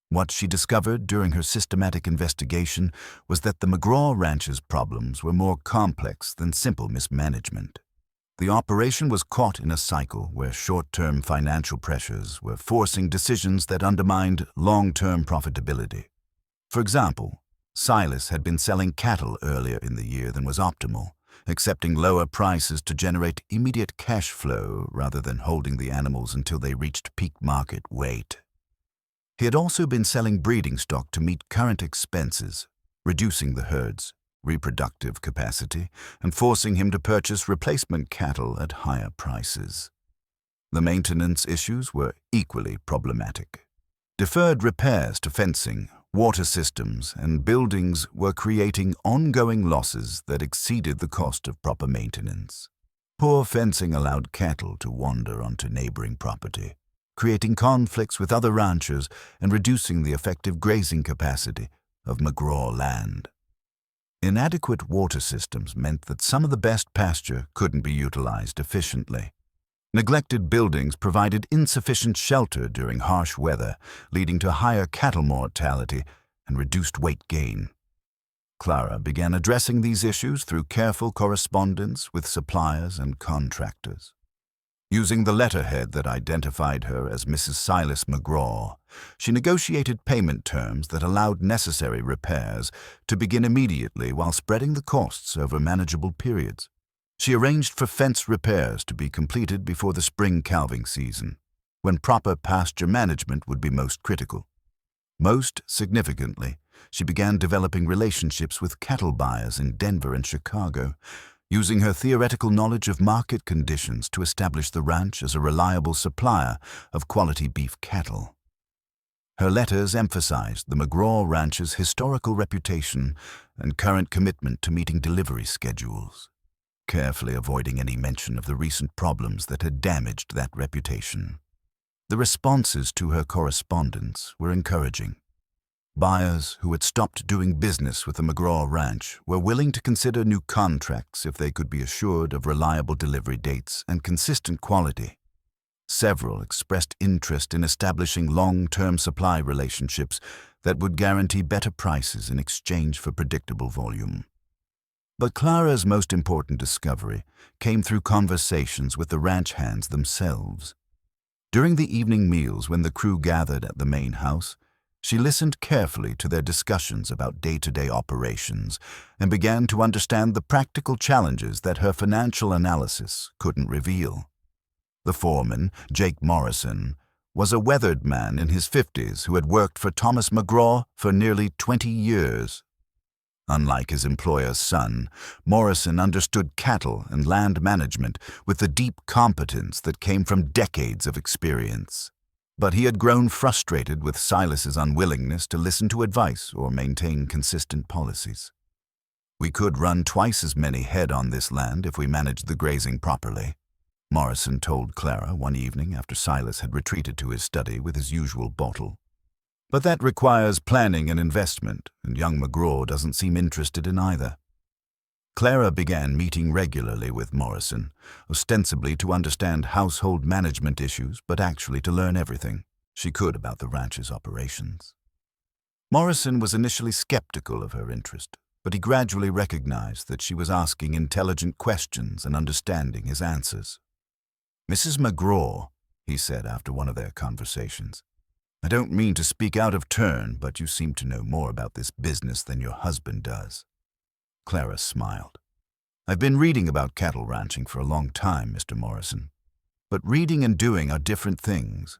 What she discovered during her systematic investigation was that the McGraw Ranch's problems were more complex than simple mismanagement. The operation was caught in a cycle where short-term financial pressures were forcing decisions that undermined long-term profitability. For example, Silas had been selling cattle earlier in the year than was optimal, accepting lower prices to generate immediate cash flow rather than holding the animals until they reached peak market weight. He had also been selling breeding stock to meet current expenses, reducing the herd's reproductive capacity and forcing him to purchase replacement cattle at higher prices. The maintenance issues were equally problematic. Deferred repairs to fencing, water systems, and buildings were creating ongoing losses that exceeded the cost of proper maintenance. Poor fencing allowed cattle to wander onto neighboring property, creating conflicts with other ranchers and reducing the effective grazing capacity of McGraw land. Inadequate water systems meant that some of the best pasture couldn't be utilized efficiently. Neglected buildings provided insufficient shelter during harsh weather, leading to higher cattle mortality and reduced weight gain. Clara began addressing these issues through careful correspondence with suppliers and contractors. Using the letterhead that identified her as Mrs. Silas McGraw, she negotiated payment terms that allowed necessary repairs to begin immediately while spreading the costs over manageable periods. She arranged for fence repairs to be completed before the spring calving season, when proper pasture management would be most critical. Most significantly, she began developing relationships with cattle buyers in Denver and Chicago, using her theoretical knowledge of market conditions to establish the ranch as a reliable supplier of quality beef cattle. Her letters emphasized the McGraw Ranch's historical reputation and current commitment to meeting delivery schedules, carefully avoiding any mention of the recent problems that had damaged that reputation. The responses to her correspondence were encouraging. Buyers who had stopped doing business with the McGraw Ranch were willing to consider new contracts if they could be assured of reliable delivery dates and consistent quality. Several expressed interest in establishing long-term supply relationships that would guarantee better prices in exchange for predictable volume. But Clara's most important discovery came through conversations with the ranch hands themselves. During the evening meals when the crew gathered at the main house, she listened carefully to their discussions about day-to-day operations and began to understand the practical challenges that her financial analysis couldn't reveal. The foreman, Jake Morrison, was a weathered man in his 50s who had worked for Thomas McGraw for nearly 20 years. Unlike his employer's son, Morrison understood cattle and land management with the deep competence that came from decades of experience. But he had grown frustrated with Silas's unwillingness to listen to advice or maintain consistent policies. "We could run twice as many head on this land if we managed the grazing properly," Morrison told Clara one evening after Silas had retreated to his study with his usual bottle. "But that requires planning and investment, and young McGraw doesn't seem interested in either." Clara began meeting regularly with Morrison, ostensibly to understand household management issues, but actually to learn everything she could about the ranch's operations. Morrison was initially skeptical of her interest, but he gradually recognized that she was asking intelligent questions and understanding his answers. "Mrs. McGraw," he said after one of their conversations, "I don't mean to speak out of turn, but you seem to know more about this business than your husband does." Clara smiled. "I've been reading about cattle ranching for a long time, Mr. Morrison. But reading and doing are different things.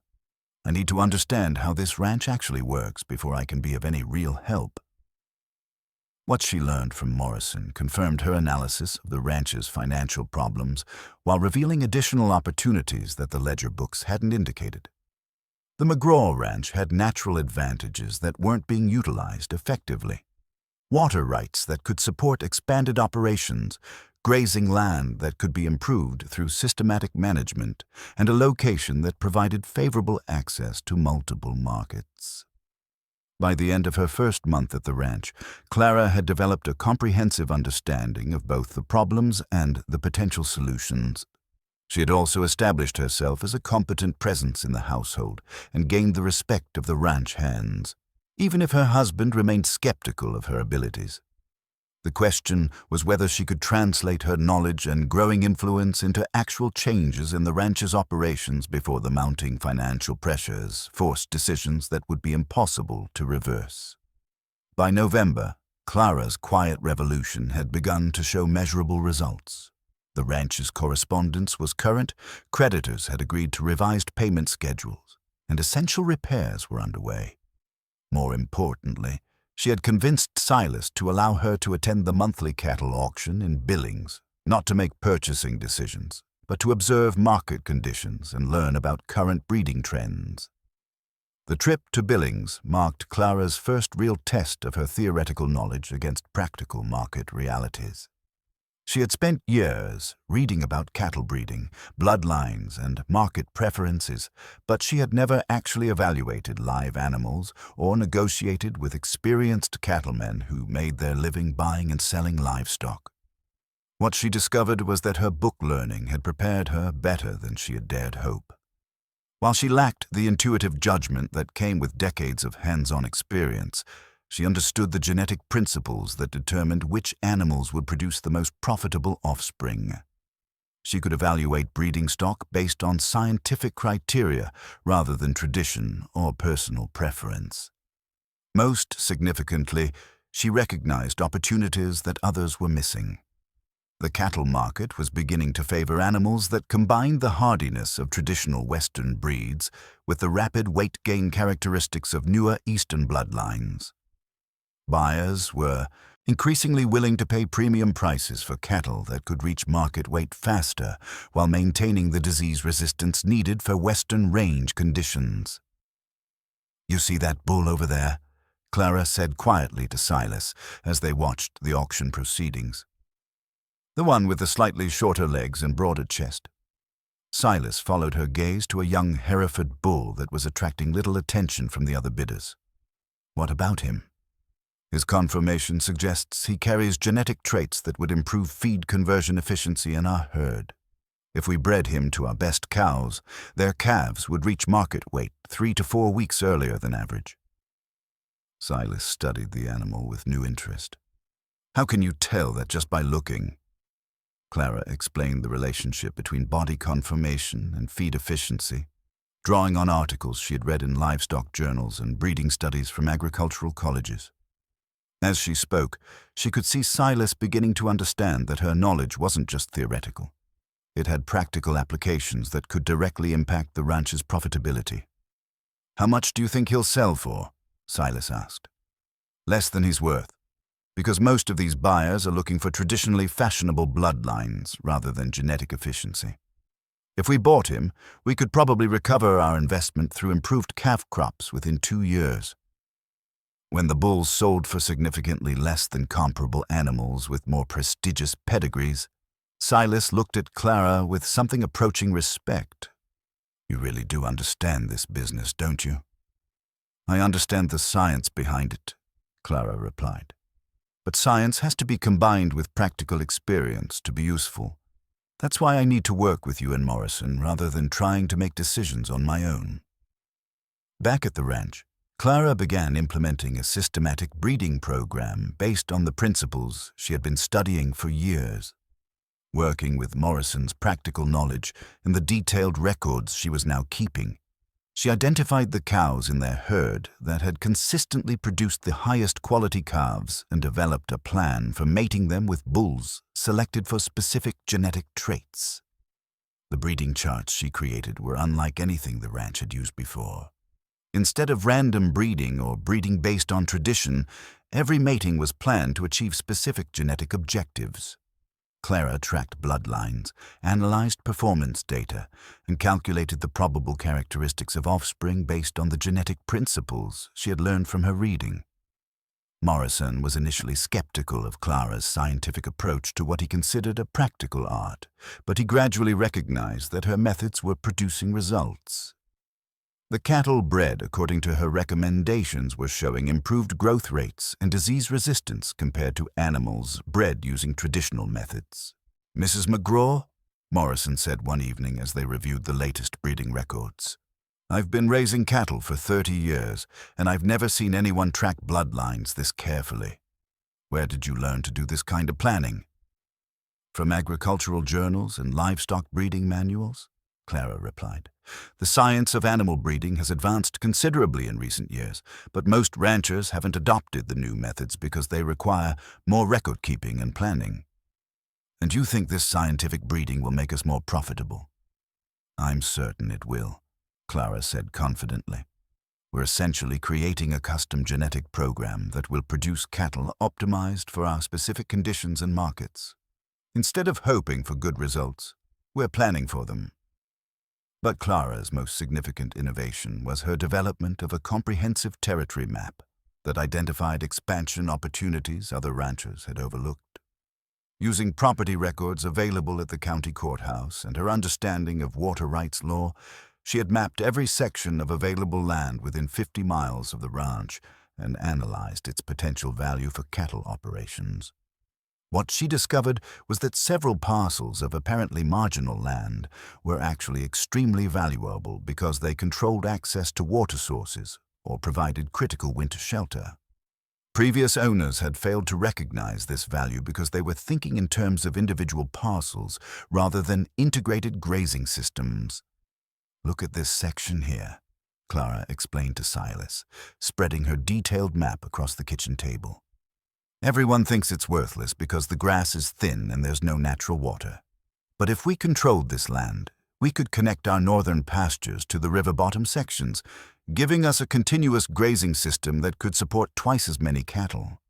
I need to understand how this ranch actually works before I can be of any real help." What she learned from Morrison confirmed her analysis of the ranch's financial problems while revealing additional opportunities that the ledger books hadn't indicated. The McGraw Ranch had natural advantages that weren't being utilized effectively. Water rights that could support expanded operations, grazing land that could be improved through systematic management, and a location that provided favorable access to multiple markets. By the end of her first month at the ranch, Clara had developed a comprehensive understanding of both the problems and the potential solutions. She had also established herself as a competent presence in the household and gained the respect of the ranch hands, even if her husband remained skeptical of her abilities. The question was whether she could translate her knowledge and growing influence into actual changes in the ranch's operations before the mounting financial pressures forced decisions that would be impossible to reverse. By November, Clara's quiet revolution had begun to show measurable results. The ranch's correspondence was current, creditors had agreed to revised payment schedules, and essential repairs were underway. More importantly, she had convinced Silas to allow her to attend the monthly cattle auction in Billings, not to make purchasing decisions, but to observe market conditions and learn about current breeding trends. The trip to Billings marked Clara's first real test of her theoretical knowledge against practical market realities. She had spent years reading about cattle breeding, bloodlines, and market preferences, but she had never actually evaluated live animals or negotiated with experienced cattlemen who made their living buying and selling livestock. What she discovered was that her book learning had prepared her better than she had dared hope. While she lacked the intuitive judgment that came with decades of hands-on experience, she understood the genetic principles that determined which animals would produce the most profitable offspring. She could evaluate breeding stock based on scientific criteria rather than tradition or personal preference. Most significantly, she recognized opportunities that others were missing. The cattle market was beginning to favor animals that combined the hardiness of traditional Western breeds with the rapid weight gain characteristics of newer Eastern bloodlines. Buyers were increasingly willing to pay premium prices for cattle that could reach market weight faster while maintaining the disease resistance needed for Western range conditions. "You see that bull over there?" Clara said quietly to Silas as they watched the auction proceedings. "The one with the slightly shorter legs and broader chest." Silas followed her gaze to a young Hereford bull that was attracting little attention from the other bidders. What about him? His conformation suggests he carries genetic traits that would improve feed conversion efficiency in our herd. If we bred him to our best cows, their calves would reach market weight 3 to 4 weeks earlier than average. Silas studied the animal with new interest. How can you tell that just by looking? Clara explained the relationship between body conformation and feed efficiency, drawing on articles she had read in livestock journals and breeding studies from agricultural colleges. As she spoke, she could see Silas beginning to understand that her knowledge wasn't just theoretical. It had practical applications that could directly impact the ranch's profitability. "How much do you think he'll sell for?" Silas asked. "Less than he's worth, because most of these buyers are looking for traditionally fashionable bloodlines rather than genetic efficiency. If we bought him, we could probably recover our investment through improved calf crops within 2 years. When the bulls sold for significantly less than comparable animals with more prestigious pedigrees, Silas looked at Clara with something approaching respect. "You really do understand this business, don't you?" "I understand the science behind it," Clara replied. "But science has to be combined with practical experience to be useful. That's why I need to work with you and Morrison rather than trying to make decisions on my own." Back at the ranch, Clara began implementing a systematic breeding program based on the principles she had been studying for years. Working with Morrison's practical knowledge and the detailed records she was now keeping, she identified the cows in their herd that had consistently produced the highest quality calves and developed a plan for mating them with bulls selected for specific genetic traits. The breeding charts she created were unlike anything the ranch had used before. Instead of random breeding or breeding based on tradition, every mating was planned to achieve specific genetic objectives. Clara tracked bloodlines, analyzed performance data, and calculated the probable characteristics of offspring based on the genetic principles she had learned from her reading. Morrison was initially skeptical of Clara's scientific approach to what he considered a practical art, but he gradually recognized that her methods were producing results. The cattle bred according to her recommendations were showing improved growth rates and disease resistance compared to animals bred using traditional methods. "Mrs. McGraw," Morrison said one evening as they reviewed the latest breeding records, "I've been raising cattle for 30 years, and I've never seen anyone track bloodlines this carefully. Where did you learn to do this kind of planning?" "From agricultural journals and livestock breeding manuals," Clara replied. "The science of animal breeding has advanced considerably in recent years, but most ranchers haven't adopted the new methods because they require more record-keeping and planning." "And you think this scientific breeding will make us more profitable?" "I'm certain it will," Clara said confidently. "We're essentially creating a custom genetic program that will produce cattle optimized for our specific conditions and markets. Instead of hoping for good results, we're planning for them." But Clara's most significant innovation was her development of a comprehensive territory map that identified expansion opportunities other ranchers had overlooked. Using property records available at the county courthouse and her understanding of water rights law, she had mapped every section of available land within 50 miles of the ranch and analyzed its potential value for cattle operations. What she discovered was that several parcels of apparently marginal land were actually extremely valuable because they controlled access to water sources or provided critical winter shelter. Previous owners had failed to recognize this value because they were thinking in terms of individual parcels rather than integrated grazing systems. "Look at this section here," Clara explained to Silas, spreading her detailed map across the kitchen table. "Everyone thinks it's worthless because the grass is thin and there's no natural water. But if we controlled this land, we could connect our northern pastures to the river bottom sections, giving us a continuous grazing system that could support twice as many cattle."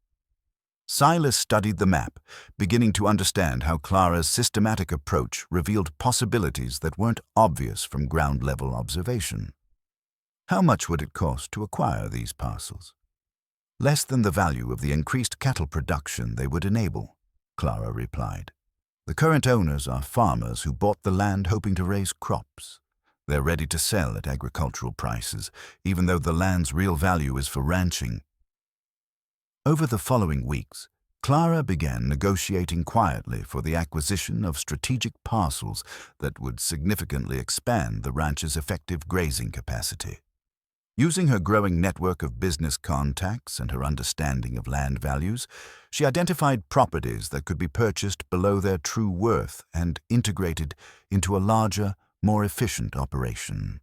Silas studied the map, beginning to understand how Clara's systematic approach revealed possibilities that weren't obvious from ground-level observation. How much would it cost to acquire these parcels? "Less than the value of the increased cattle production they would enable," Clara replied. The current owners are farmers who bought the land hoping to raise crops. They're ready to sell at agricultural prices, even though the land's real value is for ranching. Over the following weeks, Clara began negotiating quietly for the acquisition of strategic parcels that would significantly expand the ranch's effective grazing capacity. Using her growing network of business contacts and her understanding of land values, she identified properties that could be purchased below their true worth and integrated into a larger, more efficient operation.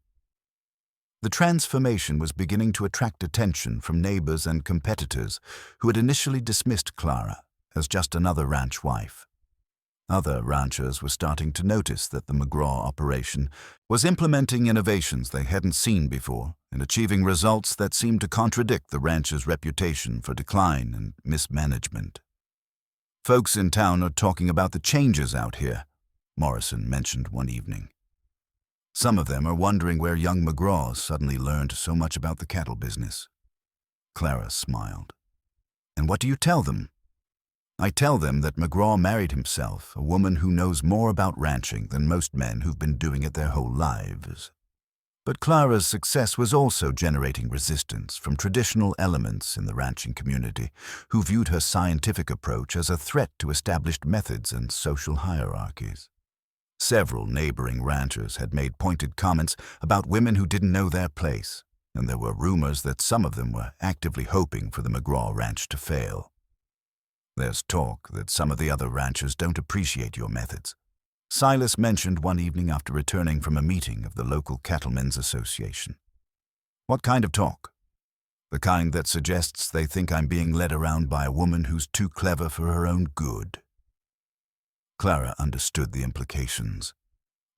The transformation was beginning to attract attention from neighbors and competitors who had initially dismissed Clara as just another ranch wife. Other ranchers were starting to notice that the McGraw operation was implementing innovations they hadn't seen before and achieving results that seemed to contradict the ranch's reputation for decline and mismanagement. "Folks in town are talking about the changes out here," Morrison mentioned one evening. "Some of them are wondering where young McGraw suddenly learned so much about the cattle business." Clara smiled. "And what do you tell them?" "I tell them that McGraw married himself a woman who knows more about ranching than most men who've been doing it their whole lives." But Clara's success was also generating resistance from traditional elements in the ranching community who viewed her scientific approach as a threat to established methods and social hierarchies. Several neighboring ranchers had made pointed comments about women who didn't know their place, and there were rumors that some of them were actively hoping for the McGraw ranch to fail. "There's talk that some of the other ranchers don't appreciate your methods," Silas mentioned one evening after returning from a meeting of the local Cattlemen's Association. "What kind of talk?" "The kind that suggests they think I'm being led around by a woman who's too clever for her own good." Clara understood the implications.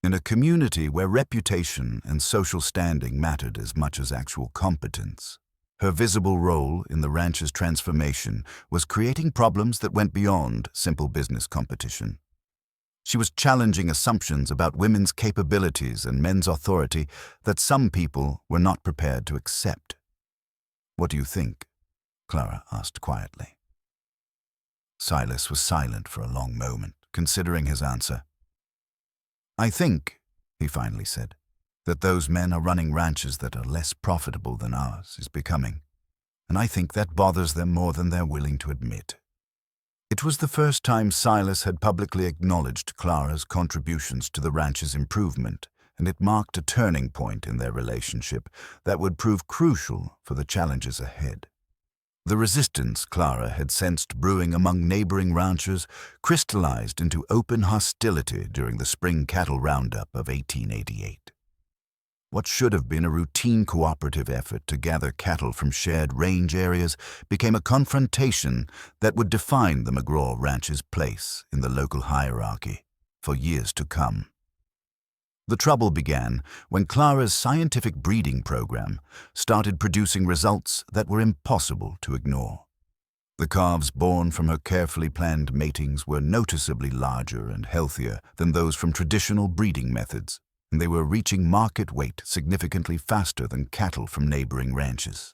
In a community where reputation and social standing mattered as much as actual competence, her visible role in the ranch's transformation was creating problems that went beyond simple business competition. She was challenging assumptions about women's capabilities and men's authority that some people were not prepared to accept. "What do you think?" Clara asked quietly. Silas was silent for a long moment, considering his answer. "I think," he finally said, "that those men are running ranches that are less profitable than ours is becoming, and I think that bothers them more than they're willing to admit." It was the first time Silas had publicly acknowledged Clara's contributions to the ranch's improvement, and it marked a turning point in their relationship that would prove crucial for the challenges ahead. The resistance Clara had sensed brewing among neighboring ranchers crystallized into open hostility during the spring cattle roundup of 1888. What should have been a routine cooperative effort to gather cattle from shared range areas became a confrontation that would define the McGraw Ranch's place in the local hierarchy for years to come. The trouble began when Clara's scientific breeding program started producing results that were impossible to ignore. The calves born from her carefully planned matings were noticeably larger and healthier than those from traditional breeding methods, and they were reaching market weight significantly faster than cattle from neighboring ranches.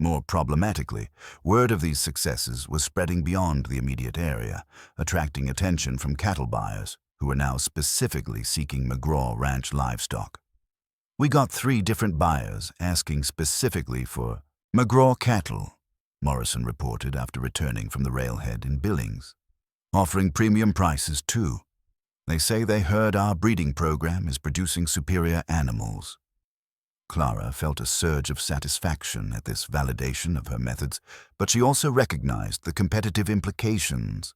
More problematically, word of these successes was spreading beyond the immediate area, attracting attention from cattle buyers who were now specifically seeking McGraw Ranch livestock. "We got 3 different buyers asking specifically for McGraw cattle," Morrison reported after returning from the railhead in Billings. "Offering premium prices too. They say they heard our breeding program is producing superior animals." Clara felt a surge of satisfaction at this validation of her methods, but she also recognized the competitive implications.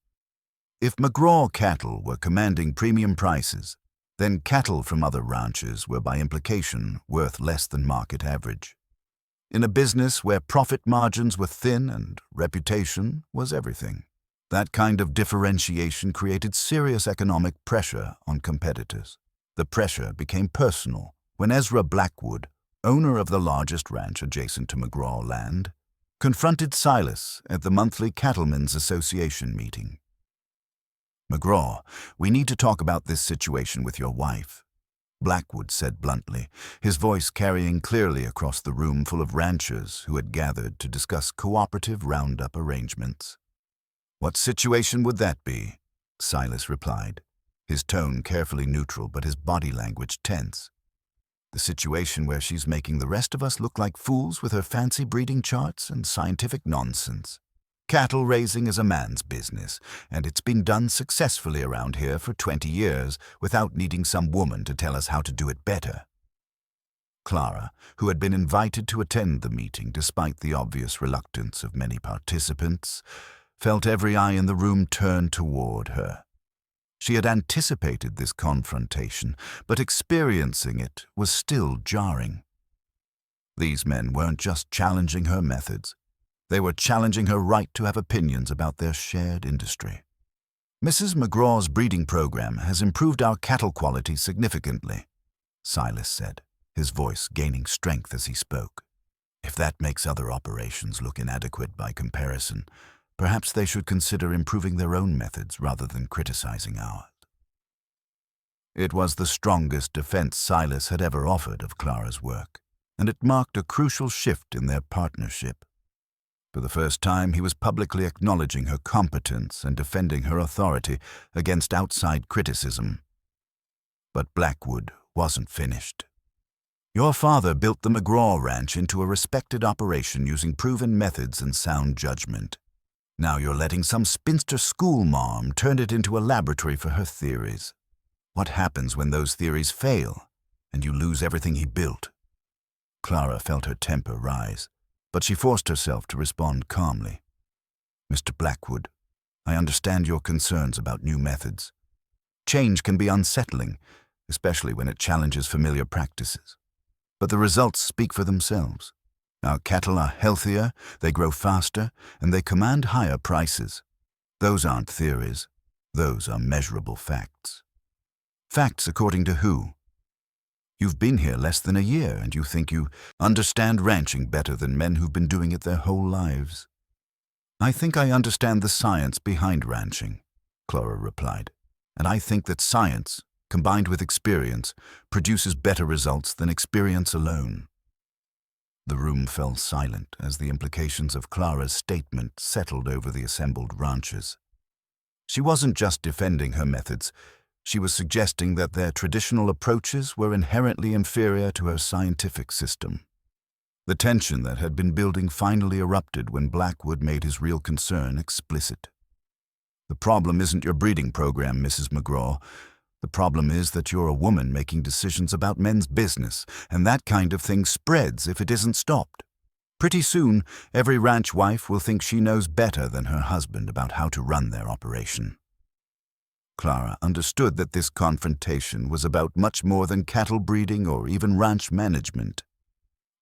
If McGraw cattle were commanding premium prices, then cattle from other ranches were by implication worth less than market average. In a business where profit margins were thin and reputation was everything, that kind of differentiation created serious economic pressure on competitors. The pressure became personal when Ezra Blackwood, owner of the largest ranch adjacent to McGraw land, confronted Silas at the monthly Cattlemen's Association meeting. "McGraw, we need to talk about this situation with your wife," Blackwood said bluntly, his voice carrying clearly across the room full of ranchers who had gathered to discuss cooperative roundup arrangements. "What situation would that be?" Silas replied, his tone carefully neutral but his body language tense. The situation where she's making the rest of us look like fools with her fancy breeding charts and scientific nonsense. Cattle raising is a man's business, and it's been done successfully around here for 20 years without needing some woman to tell us how to do it better. Clara, who had been invited to attend the meeting despite the obvious reluctance of many participants, felt every eye in the room turn toward her. She had anticipated this confrontation, but experiencing it was still jarring. These men weren't just challenging her methods. They were challenging her right to have opinions about their shared industry. Mrs. McGraw's breeding program has improved our cattle quality significantly, Silas said, his voice gaining strength as he spoke. If that makes other operations look inadequate by comparison, perhaps they should consider improving their own methods rather than criticizing ours. It was the strongest defense Silas had ever offered of Clara's work, and it marked a crucial shift in their partnership. For the first time, he was publicly acknowledging her competence and defending her authority against outside criticism. But Blackwood wasn't finished. Your father built the McGraw Ranch into a respected operation using proven methods and sound judgment. Now you're letting some spinster schoolmarm turn it into a laboratory for her theories. What happens when those theories fail and you lose everything he built? Clara felt her temper rise, but she forced herself to respond calmly. Mr. Blackwood, I understand your concerns about new methods. Change can be unsettling, especially when it challenges familiar practices. But the results speak for themselves. Our cattle are healthier, they grow faster, and they command higher prices. Those aren't theories. Those are measurable facts. Facts according to who? You've been here less than a year, and you think you understand ranching better than men who've been doing it their whole lives. I think I understand the science behind ranching, Clara replied, and I think that science, combined with experience, produces better results than experience alone. The room fell silent as the implications of Clara's statement settled over the assembled ranchers. She wasn't just defending her methods. She was suggesting that their traditional approaches were inherently inferior to her scientific system. The tension that had been building finally erupted when Blackwood made his real concern explicit. The problem isn't your breeding program, Mrs. McGraw. The problem is that you're a woman making decisions about men's business, and that kind of thing spreads if it isn't stopped. Pretty soon, every ranch wife will think she knows better than her husband about how to run their operation. Clara understood that this confrontation was about much more than cattle breeding or even ranch management.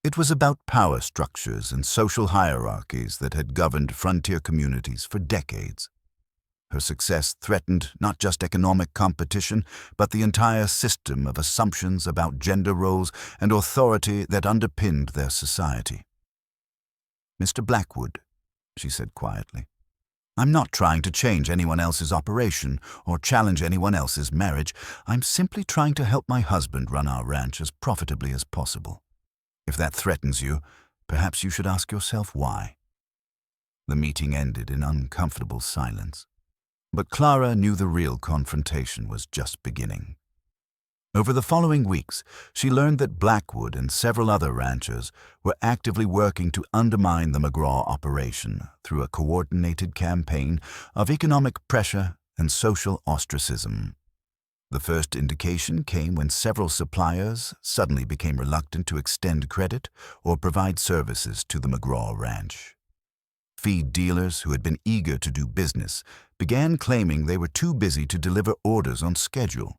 It was about power structures and social hierarchies that had governed frontier communities for decades. Her success threatened not just economic competition, but the entire system of assumptions about gender roles and authority that underpinned their society. Mr. Blackwood, she said quietly, I'm not trying to change anyone else's operation or challenge anyone else's marriage. I'm simply trying to help my husband run our ranch as profitably as possible. If that threatens you, perhaps you should ask yourself why. The meeting ended in uncomfortable silence. But Clara knew the real confrontation was just beginning. Over the following weeks, she learned that Blackwood and several other ranchers were actively working to undermine the McGraw operation through a coordinated campaign of economic pressure and social ostracism. The first indication came when several suppliers suddenly became reluctant to extend credit or provide services to the McGraw Ranch. Feed dealers who had been eager to do business began claiming they were too busy to deliver orders on schedule.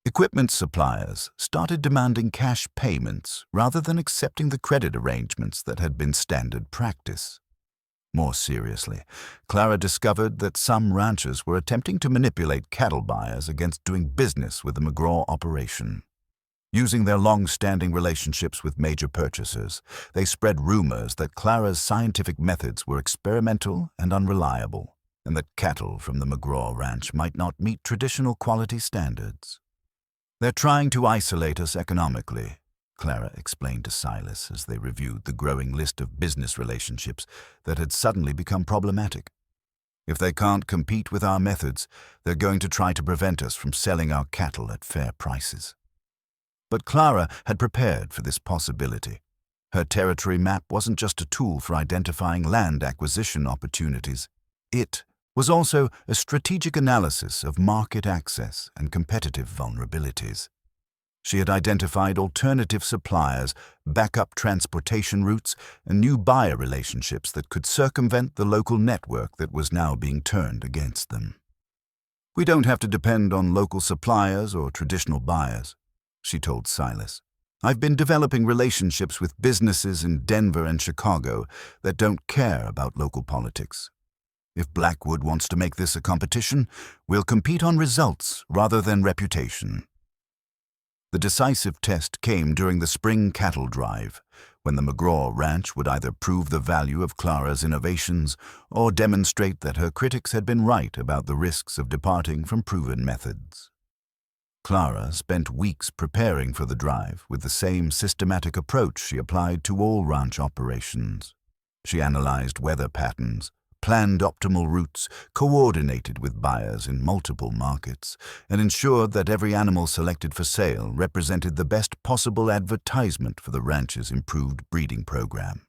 Equipment suppliers started demanding cash payments rather than accepting the credit arrangements that had been standard practice. More seriously, Clara discovered that some ranchers were attempting to manipulate cattle buyers against doing business with the McGraw operation. Using their long-standing relationships with major purchasers, they spread rumors that Clara's scientific methods were experimental and unreliable, and that cattle from the McGraw Ranch might not meet traditional quality standards. They're trying to isolate us economically, Clara explained to Silas as they reviewed the growing list of business relationships that had suddenly become problematic. If they can't compete with our methods, they're going to try to prevent us from selling our cattle at fair prices. But Clara had prepared for this possibility. Her territory map wasn't just a tool for identifying land acquisition opportunities. It was also a strategic analysis of market access and competitive vulnerabilities. She had identified alternative suppliers, backup transportation routes, and new buyer relationships that could circumvent the local network that was now being turned against them. "We don't have to depend on local suppliers or traditional buyers," she told Silas. "I've been developing relationships with businesses in Denver and Chicago that don't care about local politics. If Blackwood wants to make this a competition, we'll compete on results rather than reputation." The decisive test came during the spring cattle drive, when the McGraw ranch would either prove the value of Clara's innovations or demonstrate that her critics had been right about the risks of departing from proven methods. Clara spent weeks preparing for the drive with the same systematic approach she applied to all ranch operations. She analyzed weather patterns, planned optimal routes, coordinated with buyers in multiple markets, and ensured that every animal selected for sale represented the best possible advertisement for the ranch's improved breeding program.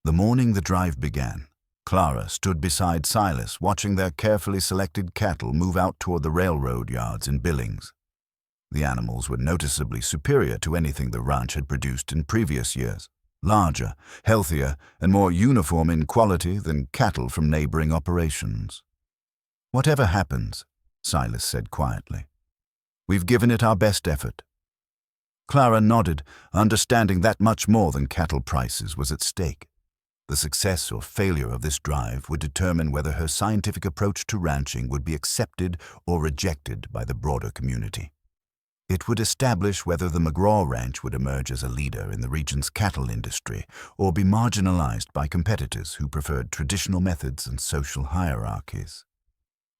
The morning the drive began, Clara stood beside Silas watching their carefully selected cattle move out toward the railroad yards in Billings. The animals were noticeably superior to anything the ranch had produced in previous years. Larger, healthier, and more uniform in quality than cattle from neighboring operations. "Whatever happens," Silas said quietly, "we've given it our best effort." Clara nodded, understanding that much more than cattle prices was at stake. The success or failure of this drive would determine whether her scientific approach to ranching would be accepted or rejected by the broader community. It would establish whether the McGraw Ranch would emerge as a leader in the region's cattle industry or be marginalized by competitors who preferred traditional methods and social hierarchies.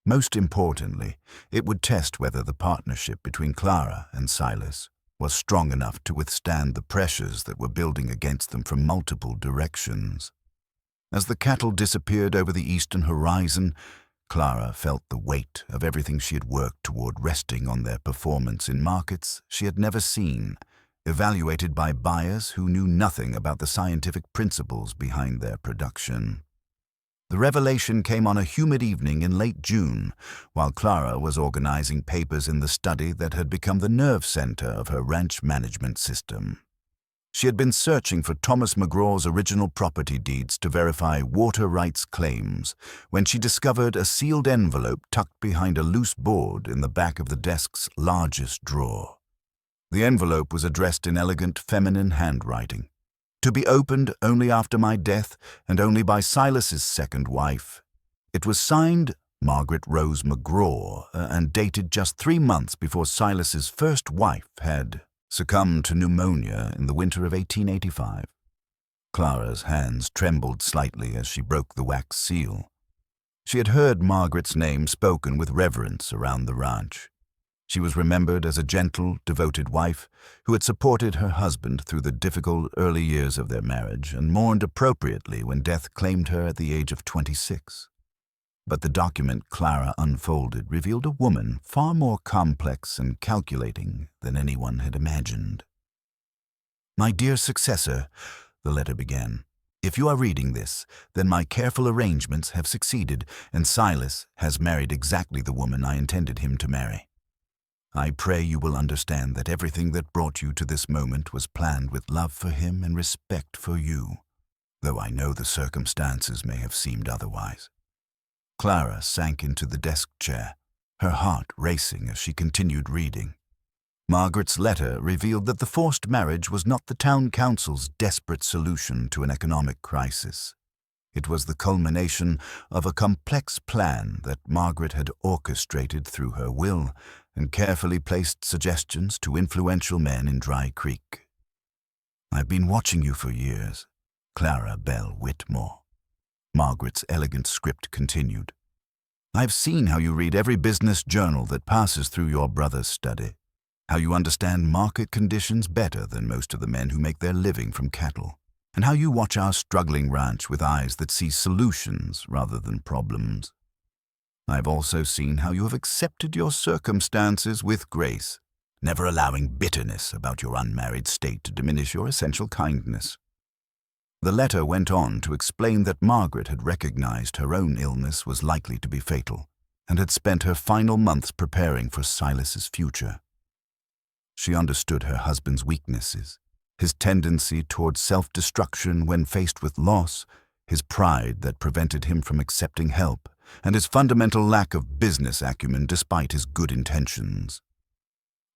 Most importantly, it would test whether the partnership between Clara and Silas was strong enough to withstand the pressures that were building against them from multiple directions. As the cattle disappeared over the eastern horizon, Clara felt the weight of everything she had worked toward resting on their performance in markets she had never seen, evaluated by buyers who knew nothing about the scientific principles behind their production. The revelation came on a humid evening in late June, while Clara was organizing papers in the study that had become the nerve center of her ranch management system. She had been searching for Thomas McGraw's original property deeds to verify water rights claims when she discovered a sealed envelope tucked behind a loose board in the back of the desk's largest drawer. The envelope was addressed in elegant feminine handwriting, "To be opened only after my death and only by Silas's second wife." It was signed Margaret Rose McGraw and dated just 3 months before Silas's first wife had succumbed to pneumonia in the winter of 1885. Clara's hands trembled slightly as she broke the wax seal. She had heard Margaret's name spoken with reverence around the ranch. She was remembered as a gentle, devoted wife who had supported her husband through the difficult early years of their marriage and mourned appropriately when death claimed her at the age of 26. But the document Clara unfolded revealed a woman far more complex and calculating than anyone had imagined. "My dear successor," the letter began, "if you are reading this, then my careful arrangements have succeeded, and Silas has married exactly the woman I intended him to marry. I pray you will understand that everything that brought you to this moment was planned with love for him and respect for you, though I know the circumstances may have seemed otherwise." Clara sank into the desk chair, her heart racing as she continued reading. Margaret's letter revealed that the forced marriage was not the town council's desperate solution to an economic crisis. It was the culmination of a complex plan that Margaret had orchestrated through her will and carefully placed suggestions to influential men in Dry Creek. "I've been watching you for years, Clara Belle Whitmore," Margaret's elegant script continued. "I've seen how you read every business journal that passes through your brother's study, how you understand market conditions better than most of the men who make their living from cattle, and how you watch our struggling ranch with eyes that see solutions rather than problems. I've also seen how you have accepted your circumstances with grace, never allowing bitterness about your unmarried state to diminish your essential kindness." The letter went on to explain that Margaret had recognized her own illness was likely to be fatal and had spent her final months preparing for Silas's future. She understood her husband's weaknesses, his tendency toward self-destruction when faced with loss, his pride that prevented him from accepting help, and his fundamental lack of business acumen despite his good intentions.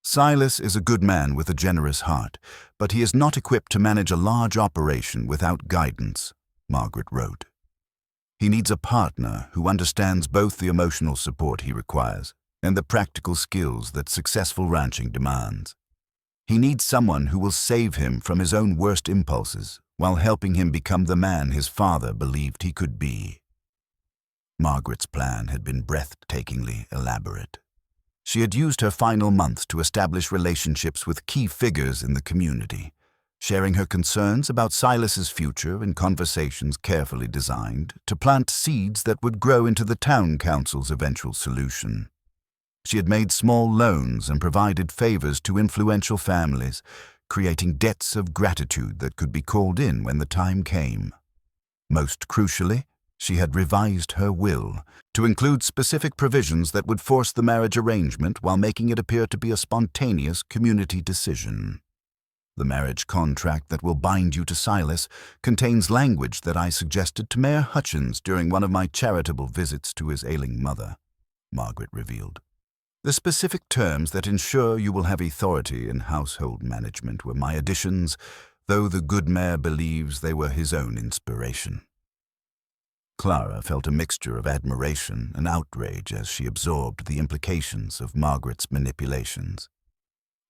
"Silas is a good man with a generous heart, but he is not equipped to manage a large operation without guidance," Margaret wrote. "He needs a partner who understands both the emotional support he requires and the practical skills that successful ranching demands. He needs someone who will save him from his own worst impulses while helping him become the man his father believed he could be." Margaret's plan had been breathtakingly elaborate. She had used her final months to establish relationships with key figures in the community, sharing her concerns about Silas's future in conversations carefully designed to plant seeds that would grow into the town council's eventual solution. She had made small loans and provided favors to influential families, creating debts of gratitude that could be called in when the time came. Most crucially, she had revised her will to include specific provisions that would force the marriage arrangement while making it appear to be a spontaneous community decision. "The marriage contract that will bind you to Silas contains language that I suggested to Mayor Hutchins during one of my charitable visits to his ailing mother," Margaret revealed. "The specific terms that ensure you will have authority in household management were my additions, though the good mayor believes they were his own inspiration." Clara felt a mixture of admiration and outrage as she absorbed the implications of Margaret's manipulations.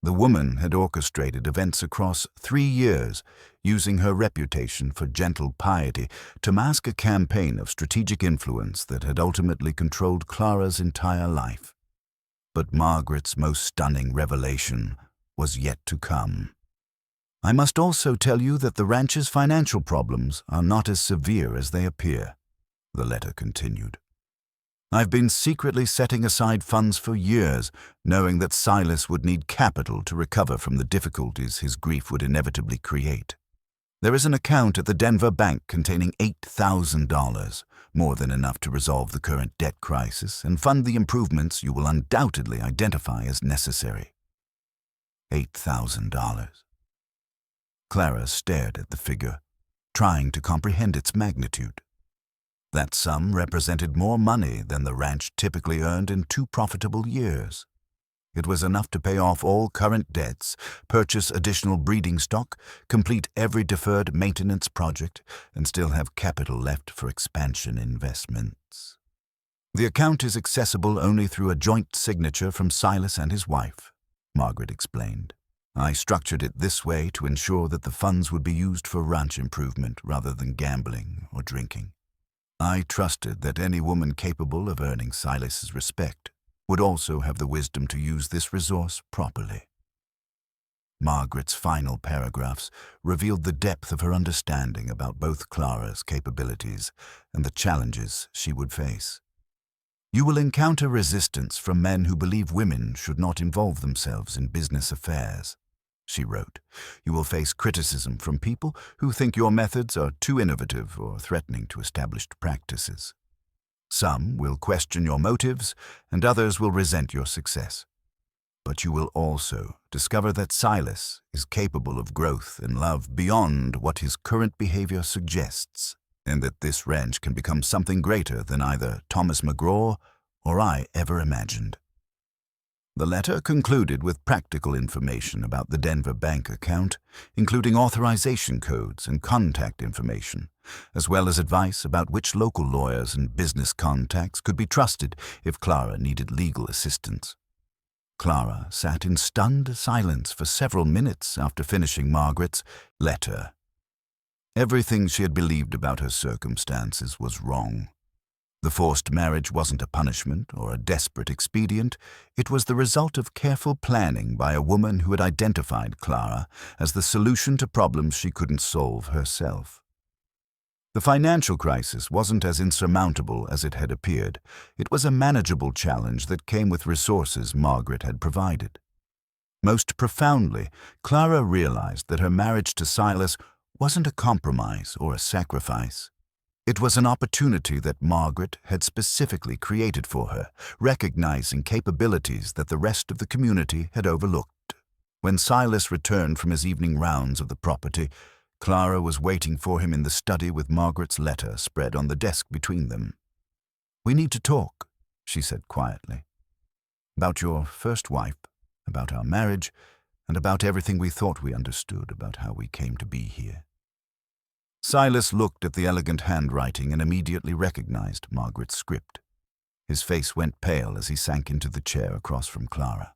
The woman had orchestrated events across 3 years, using her reputation for gentle piety to mask a campaign of strategic influence that had ultimately controlled Clara's entire life. But Margaret's most stunning revelation was yet to come. "I must also tell you that the ranch's financial problems are not as severe as they appear," the letter continued. "I've been secretly setting aside funds for years, knowing that Silas would need capital to recover from the difficulties his grief would inevitably create. There is an account at the Denver bank containing $8,000, more than enough to resolve the current debt crisis and fund the improvements you will undoubtedly identify as necessary." $8,000. Clara stared at the figure, trying to comprehend its magnitude. That sum represented more money than the ranch typically earned in 2 profitable years. It was enough to pay off all current debts, purchase additional breeding stock, complete every deferred maintenance project, and still have capital left for expansion investments. "The account is accessible only through a joint signature from Silas and his wife," Margaret explained. "I structured it this way to ensure that the funds would be used for ranch improvement rather than gambling or drinking. I trusted that any woman capable of earning Silas's respect would also have the wisdom to use this resource properly." Margaret's final paragraphs revealed the depth of her understanding about both Clara's capabilities and the challenges she would face. "You will encounter resistance from men who believe women should not involve themselves in business affairs," she wrote. "You will face criticism from people who think your methods are too innovative or threatening to established practices. Some will question your motives, and others will resent your success. But you will also discover that Silas is capable of growth and love beyond what his current behavior suggests, and that this ranch can become something greater than either Thomas McGraw or I ever imagined." The letter concluded with practical information about the Denver bank account, including authorization codes and contact information, as well as advice about which local lawyers and business contacts could be trusted if Clara needed legal assistance. Clara sat in stunned silence for several minutes after finishing Margaret's letter. Everything she had believed about her circumstances was wrong. The forced marriage wasn't a punishment or a desperate expedient. It was the result of careful planning by a woman who had identified Clara as the solution to problems she couldn't solve herself. The financial crisis wasn't as insurmountable as it had appeared. It was a manageable challenge that came with resources Margaret had provided. Most profoundly, Clara realized that her marriage to Silas wasn't a compromise or a sacrifice. It was an opportunity that Margaret had specifically created for her, recognizing capabilities that the rest of the community had overlooked. When Silas returned from his evening rounds of the property, Clara was waiting for him in the study with Margaret's letter spread on the desk between them. "We need to talk," she said quietly. "About your first wife, about our marriage, and about everything we thought we understood about how we came to be here." Silas looked at the elegant handwriting and immediately recognized Margaret's script. His face went pale as he sank into the chair across from Clara.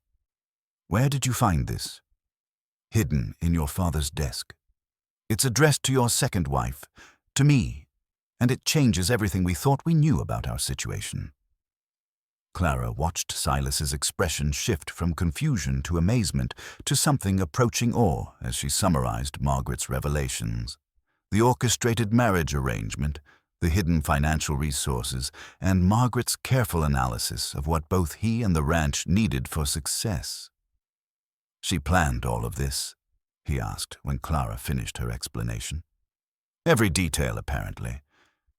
"Where did you find this?" "Hidden in your father's desk. It's addressed to your second wife, to me, and it changes everything we thought we knew about our situation." Clara watched Silas's expression shift from confusion to amazement to something approaching awe as she summarized Margaret's revelations. The orchestrated marriage arrangement, the hidden financial resources, and Margaret's careful analysis of what both he and the ranch needed for success. "She planned all of this?" he asked when Clara finished her explanation. "Every detail, apparently,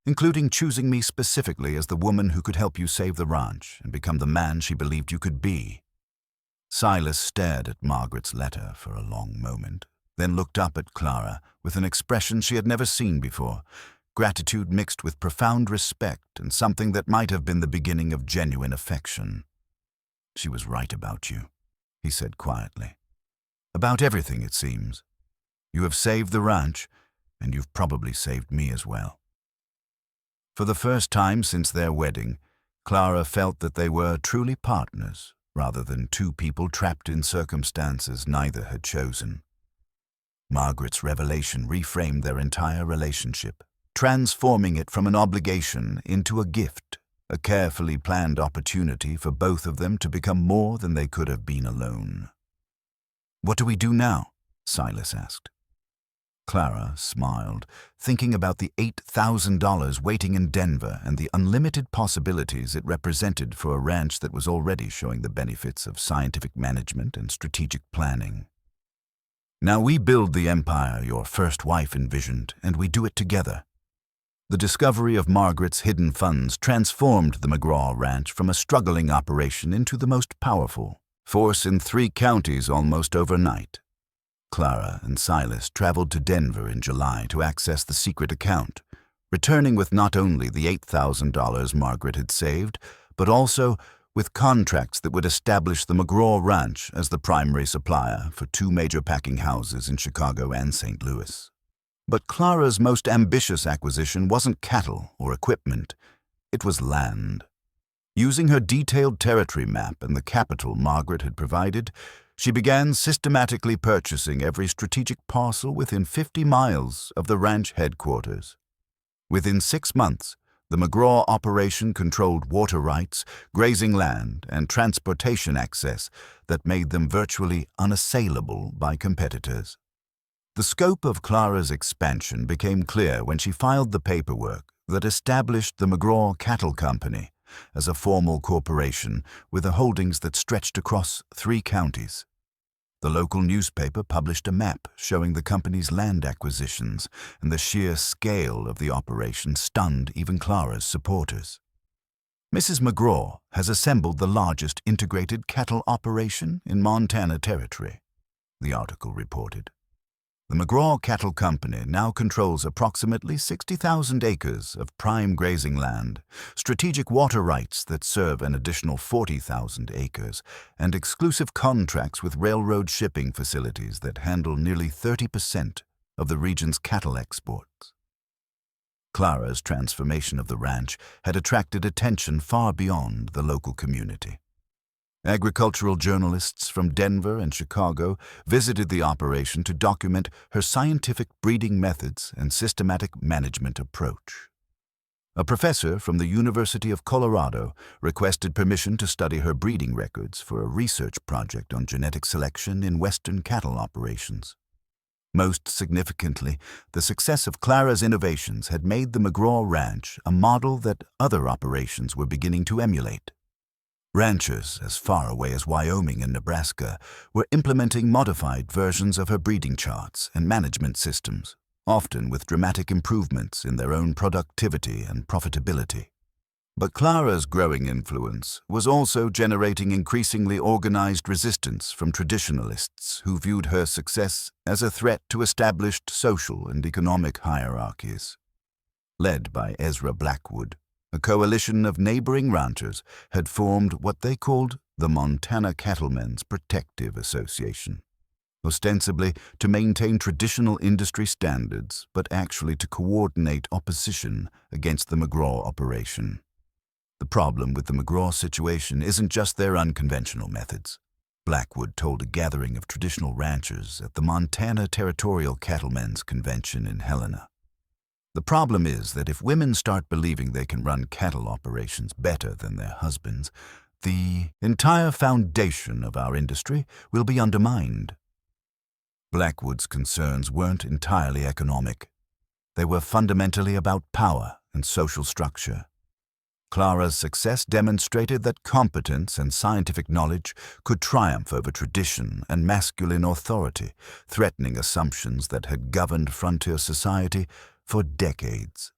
including choosing me specifically as the woman who could help you save the ranch and become the man she believed you could be." Silas stared at Margaret's letter for a long moment, then looked up at Clara with an expression she had never seen before, gratitude mixed with profound respect and something that might have been the beginning of genuine affection. "She was right about you," he said quietly. "About everything, it seems. You have saved the ranch, and you've probably saved me as well." For the first time since their wedding, Clara felt that they were truly partners, rather than two people trapped in circumstances neither had chosen. Margaret's revelation reframed their entire relationship, transforming it from an obligation into a gift, a carefully planned opportunity for both of them to become more than they could have been alone. "What do we do now?" Silas asked. Clara smiled, thinking about the $8,000 waiting in Denver and the unlimited possibilities it represented for a ranch that was already showing the benefits of scientific management and strategic planning. "Now we build the empire your first wife envisioned, and we do it together." The discovery of Margaret's hidden funds transformed the McGraw Ranch from a struggling operation into the most powerful force in 3 counties almost overnight. Clara and Silas traveled to Denver in July to access the secret account, returning with not only the $8,000 Margaret had saved, but also with contracts that would establish the McGraw Ranch as the primary supplier for 2 major packing houses in Chicago and St. Louis. But Clara's most ambitious acquisition wasn't cattle or equipment, it was land. Using her detailed territory map and the capital Margaret had provided, she began systematically purchasing every strategic parcel within 50 miles of the ranch headquarters. Within 6 months, the McGraw operation controlled water rights, grazing land, and transportation access that made them virtually unassailable by competitors. The scope of Clara's expansion became clear when she filed the paperwork that established the McGraw Cattle Company as a formal corporation with the holdings that stretched across 3 counties. The local newspaper published a map showing the company's land acquisitions, and the sheer scale of the operation stunned even Clara's supporters. "Mrs. McGraw has assembled the largest integrated cattle operation in Montana Territory," the article reported. The McGraw Cattle Company now controls approximately 60,000 acres of prime grazing land, strategic water rights that serve an additional 40,000 acres, and exclusive contracts with railroad shipping facilities that handle nearly 30% of the region's cattle exports. Clara's transformation of the ranch had attracted attention far beyond the local community. Agricultural journalists from Denver and Chicago visited the operation to document her scientific breeding methods and systematic management approach. A professor from the University of Colorado requested permission to study her breeding records for a research project on genetic selection in Western cattle operations. Most significantly, the success of Clara's innovations had made the McGraw Ranch a model that other operations were beginning to emulate. Ranchers as far away as Wyoming and Nebraska were implementing modified versions of her breeding charts and management systems, often with dramatic improvements in their own productivity and profitability. But Clara's growing influence was also generating increasingly organized resistance from traditionalists who viewed her success as a threat to established social and economic hierarchies. Led by Ezra Blackwood, a coalition of neighboring ranchers had formed what they called the Montana Cattlemen's Protective Association, ostensibly to maintain traditional industry standards, but actually to coordinate opposition against the McGraw operation. The problem with the McGraw situation isn't just their unconventional methods, Blackwood told a gathering of traditional ranchers at the Montana Territorial Cattlemen's Convention in Helena. The problem is that if women start believing they can run cattle operations better than their husbands, the entire foundation of our industry will be undermined. Blackwood's concerns weren't entirely economic. They were fundamentally about power and social structure. Clara's success demonstrated that competence and scientific knowledge could triumph over tradition and masculine authority, threatening assumptions that had governed frontier society for decades.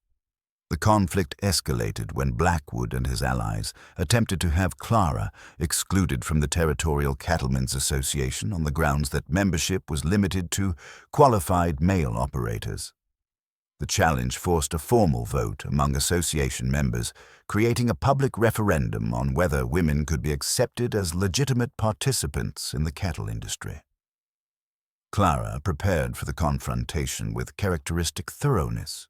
The conflict escalated when Blackwood and his allies attempted to have Clara excluded from the Territorial Cattlemen's Association on the grounds that membership was limited to qualified male operators. The challenge forced a formal vote among association members, creating a public referendum on whether women could be accepted as legitimate participants in the cattle industry. Clara prepared for the confrontation with characteristic thoroughness.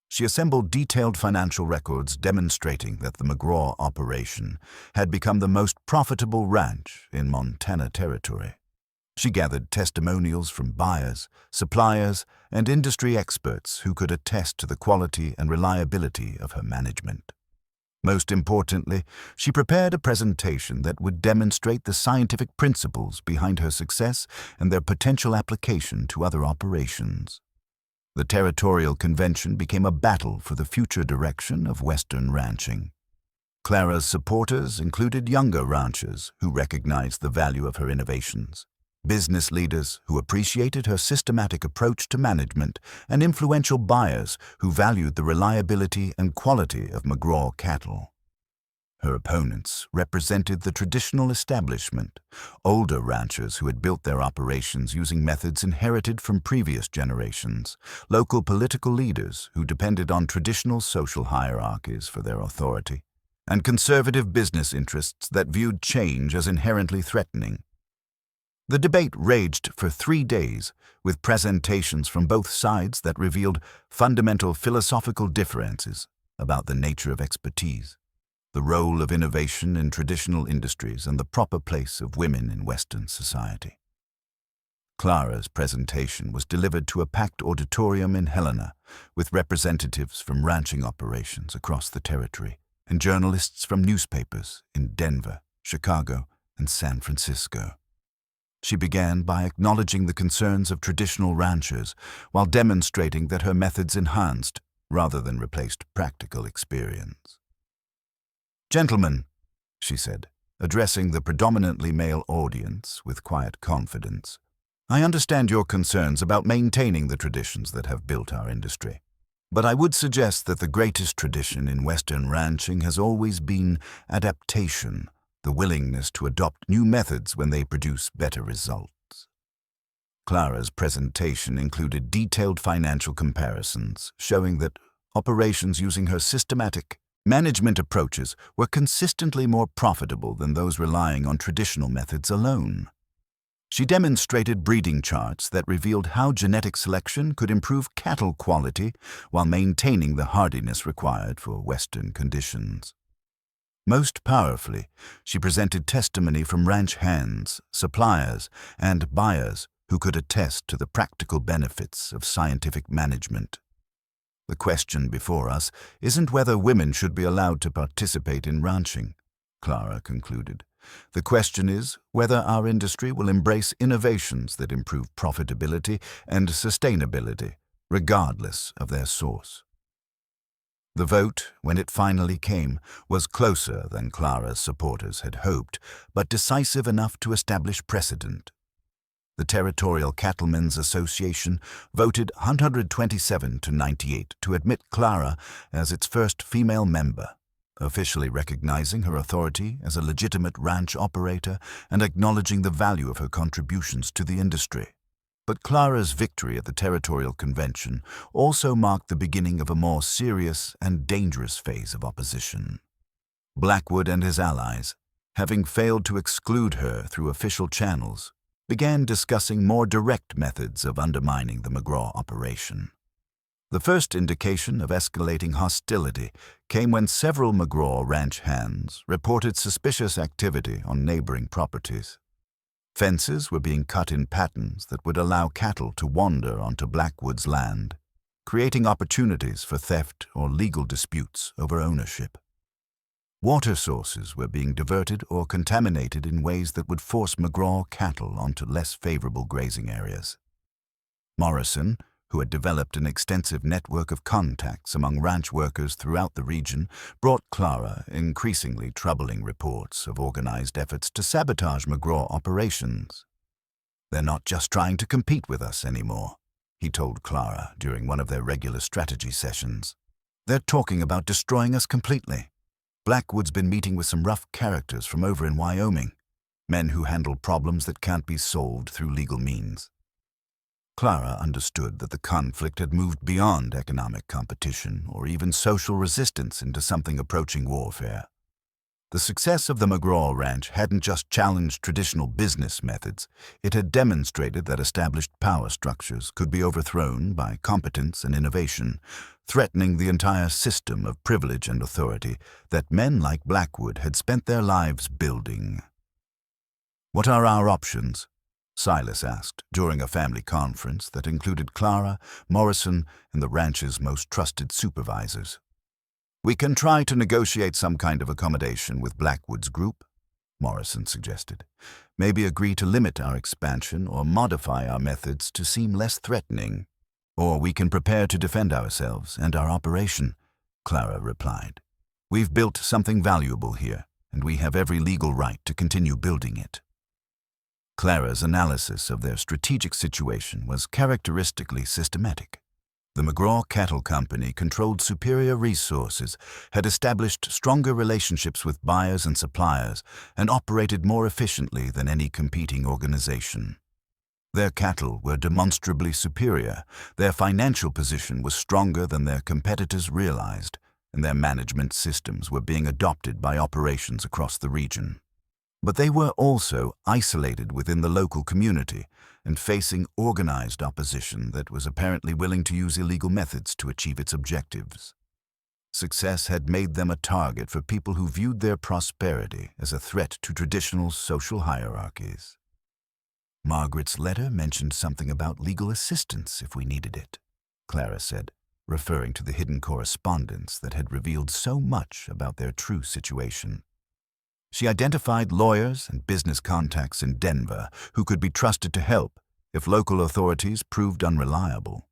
She assembled detailed financial records demonstrating that the McGraw operation had become the most profitable ranch in Montana Territory. She gathered testimonials from buyers, suppliers, and industry experts who could attest to the quality and reliability of her management. Most importantly, she prepared a presentation that would demonstrate the scientific principles behind her success and their potential application to other operations. The Territorial Convention became a battle for the future direction of Western ranching. Clara's supporters included younger ranchers who recognized the value of her innovations, business leaders who appreciated her systematic approach to management, and influential buyers who valued the reliability and quality of McGraw cattle. Her opponents represented the traditional establishment, older ranchers who had built their operations using methods inherited from previous generations, local political leaders who depended on traditional social hierarchies for their authority, and conservative business interests that viewed change as inherently threatening. The debate raged for 3 days, with presentations from both sides that revealed fundamental philosophical differences about the nature of expertise, the role of innovation in traditional industries, and the proper place of women in Western society. Clara's presentation was delivered to a packed auditorium in Helena, with representatives from ranching operations across the territory and journalists from newspapers in Denver, Chicago, and San Francisco. She began by acknowledging the concerns of traditional ranchers while demonstrating that her methods enhanced rather than replaced practical experience. "Gentlemen," she said, addressing the predominantly male audience with quiet confidence, "I understand your concerns about maintaining the traditions that have built our industry. But I would suggest that the greatest tradition in Western ranching has always been adaptation, the willingness to adopt new methods when they produce better results." Clara's presentation included detailed financial comparisons, showing that operations using her systematic management approaches were consistently more profitable than those relying on traditional methods alone. She demonstrated breeding charts that revealed how genetic selection could improve cattle quality while maintaining the hardiness required for Western conditions. Most powerfully, she presented testimony from ranch hands, suppliers, and buyers who could attest to the practical benefits of scientific management. The question before us isn't whether women should be allowed to participate in ranching, Clara concluded. The question is whether our industry will embrace innovations that improve profitability and sustainability, regardless of their source. The vote, when it finally came, was closer than Clara's supporters had hoped, but decisive enough to establish precedent. The Territorial Cattlemen's Association voted 127 to 98 to admit Clara as its first female member, officially recognizing her authority as a legitimate ranch operator and acknowledging the value of her contributions to the industry. But Clara's victory at the Territorial Convention also marked the beginning of a more serious and dangerous phase of opposition. Blackwood and his allies, having failed to exclude her through official channels, began discussing more direct methods of undermining the McGraw operation. The first indication of escalating hostility came when several McGraw ranch hands reported suspicious activity on neighboring properties. Fences were being cut in patterns that would allow cattle to wander onto Blackwood's land, creating opportunities for theft or legal disputes over ownership. Water sources were being diverted or contaminated in ways that would force McGraw cattle onto less favorable grazing areas. Morrison, who had developed an extensive network of contacts among ranch workers throughout the region, brought Clara increasingly troubling reports of organized efforts to sabotage McGraw operations. "They're not just trying to compete with us anymore," he told Clara during one of their regular strategy sessions. "They're talking about destroying us completely. Blackwood's been meeting with some rough characters from over in Wyoming, men who handle problems that can't be solved through legal means." Clara understood that the conflict had moved beyond economic competition or even social resistance into something approaching warfare. The success of the McGraw Ranch hadn't just challenged traditional business methods, it had demonstrated that established power structures could be overthrown by competence and innovation, threatening the entire system of privilege and authority that men like Blackwood had spent their lives building. "What are our options?" Silas asked during a family conference that included Clara, Morrison, and the ranch's most trusted supervisors. "We can try to negotiate some kind of accommodation with Blackwood's group," Morrison suggested. "Maybe agree to limit our expansion or modify our methods to seem less threatening. Or we can prepare to defend ourselves and our operation," Clara replied. "We've built something valuable here, and we have every legal right to continue building it." Clara's analysis of their strategic situation was characteristically systematic. The McGraw Cattle Company controlled superior resources, had established stronger relationships with buyers and suppliers, and operated more efficiently than any competing organization. Their cattle were demonstrably superior, their financial position was stronger than their competitors realized, and their management systems were being adopted by operations across the region. But they were also isolated within the local community and facing organized opposition that was apparently willing to use illegal methods to achieve its objectives. Success had made them a target for people who viewed their prosperity as a threat to traditional social hierarchies. "Margaret's letter mentioned something about legal assistance if we needed it," Clara said, referring to the hidden correspondence that had revealed so much about their true situation. She identified lawyers and business contacts in Denver who could be trusted to help if local authorities proved unreliable.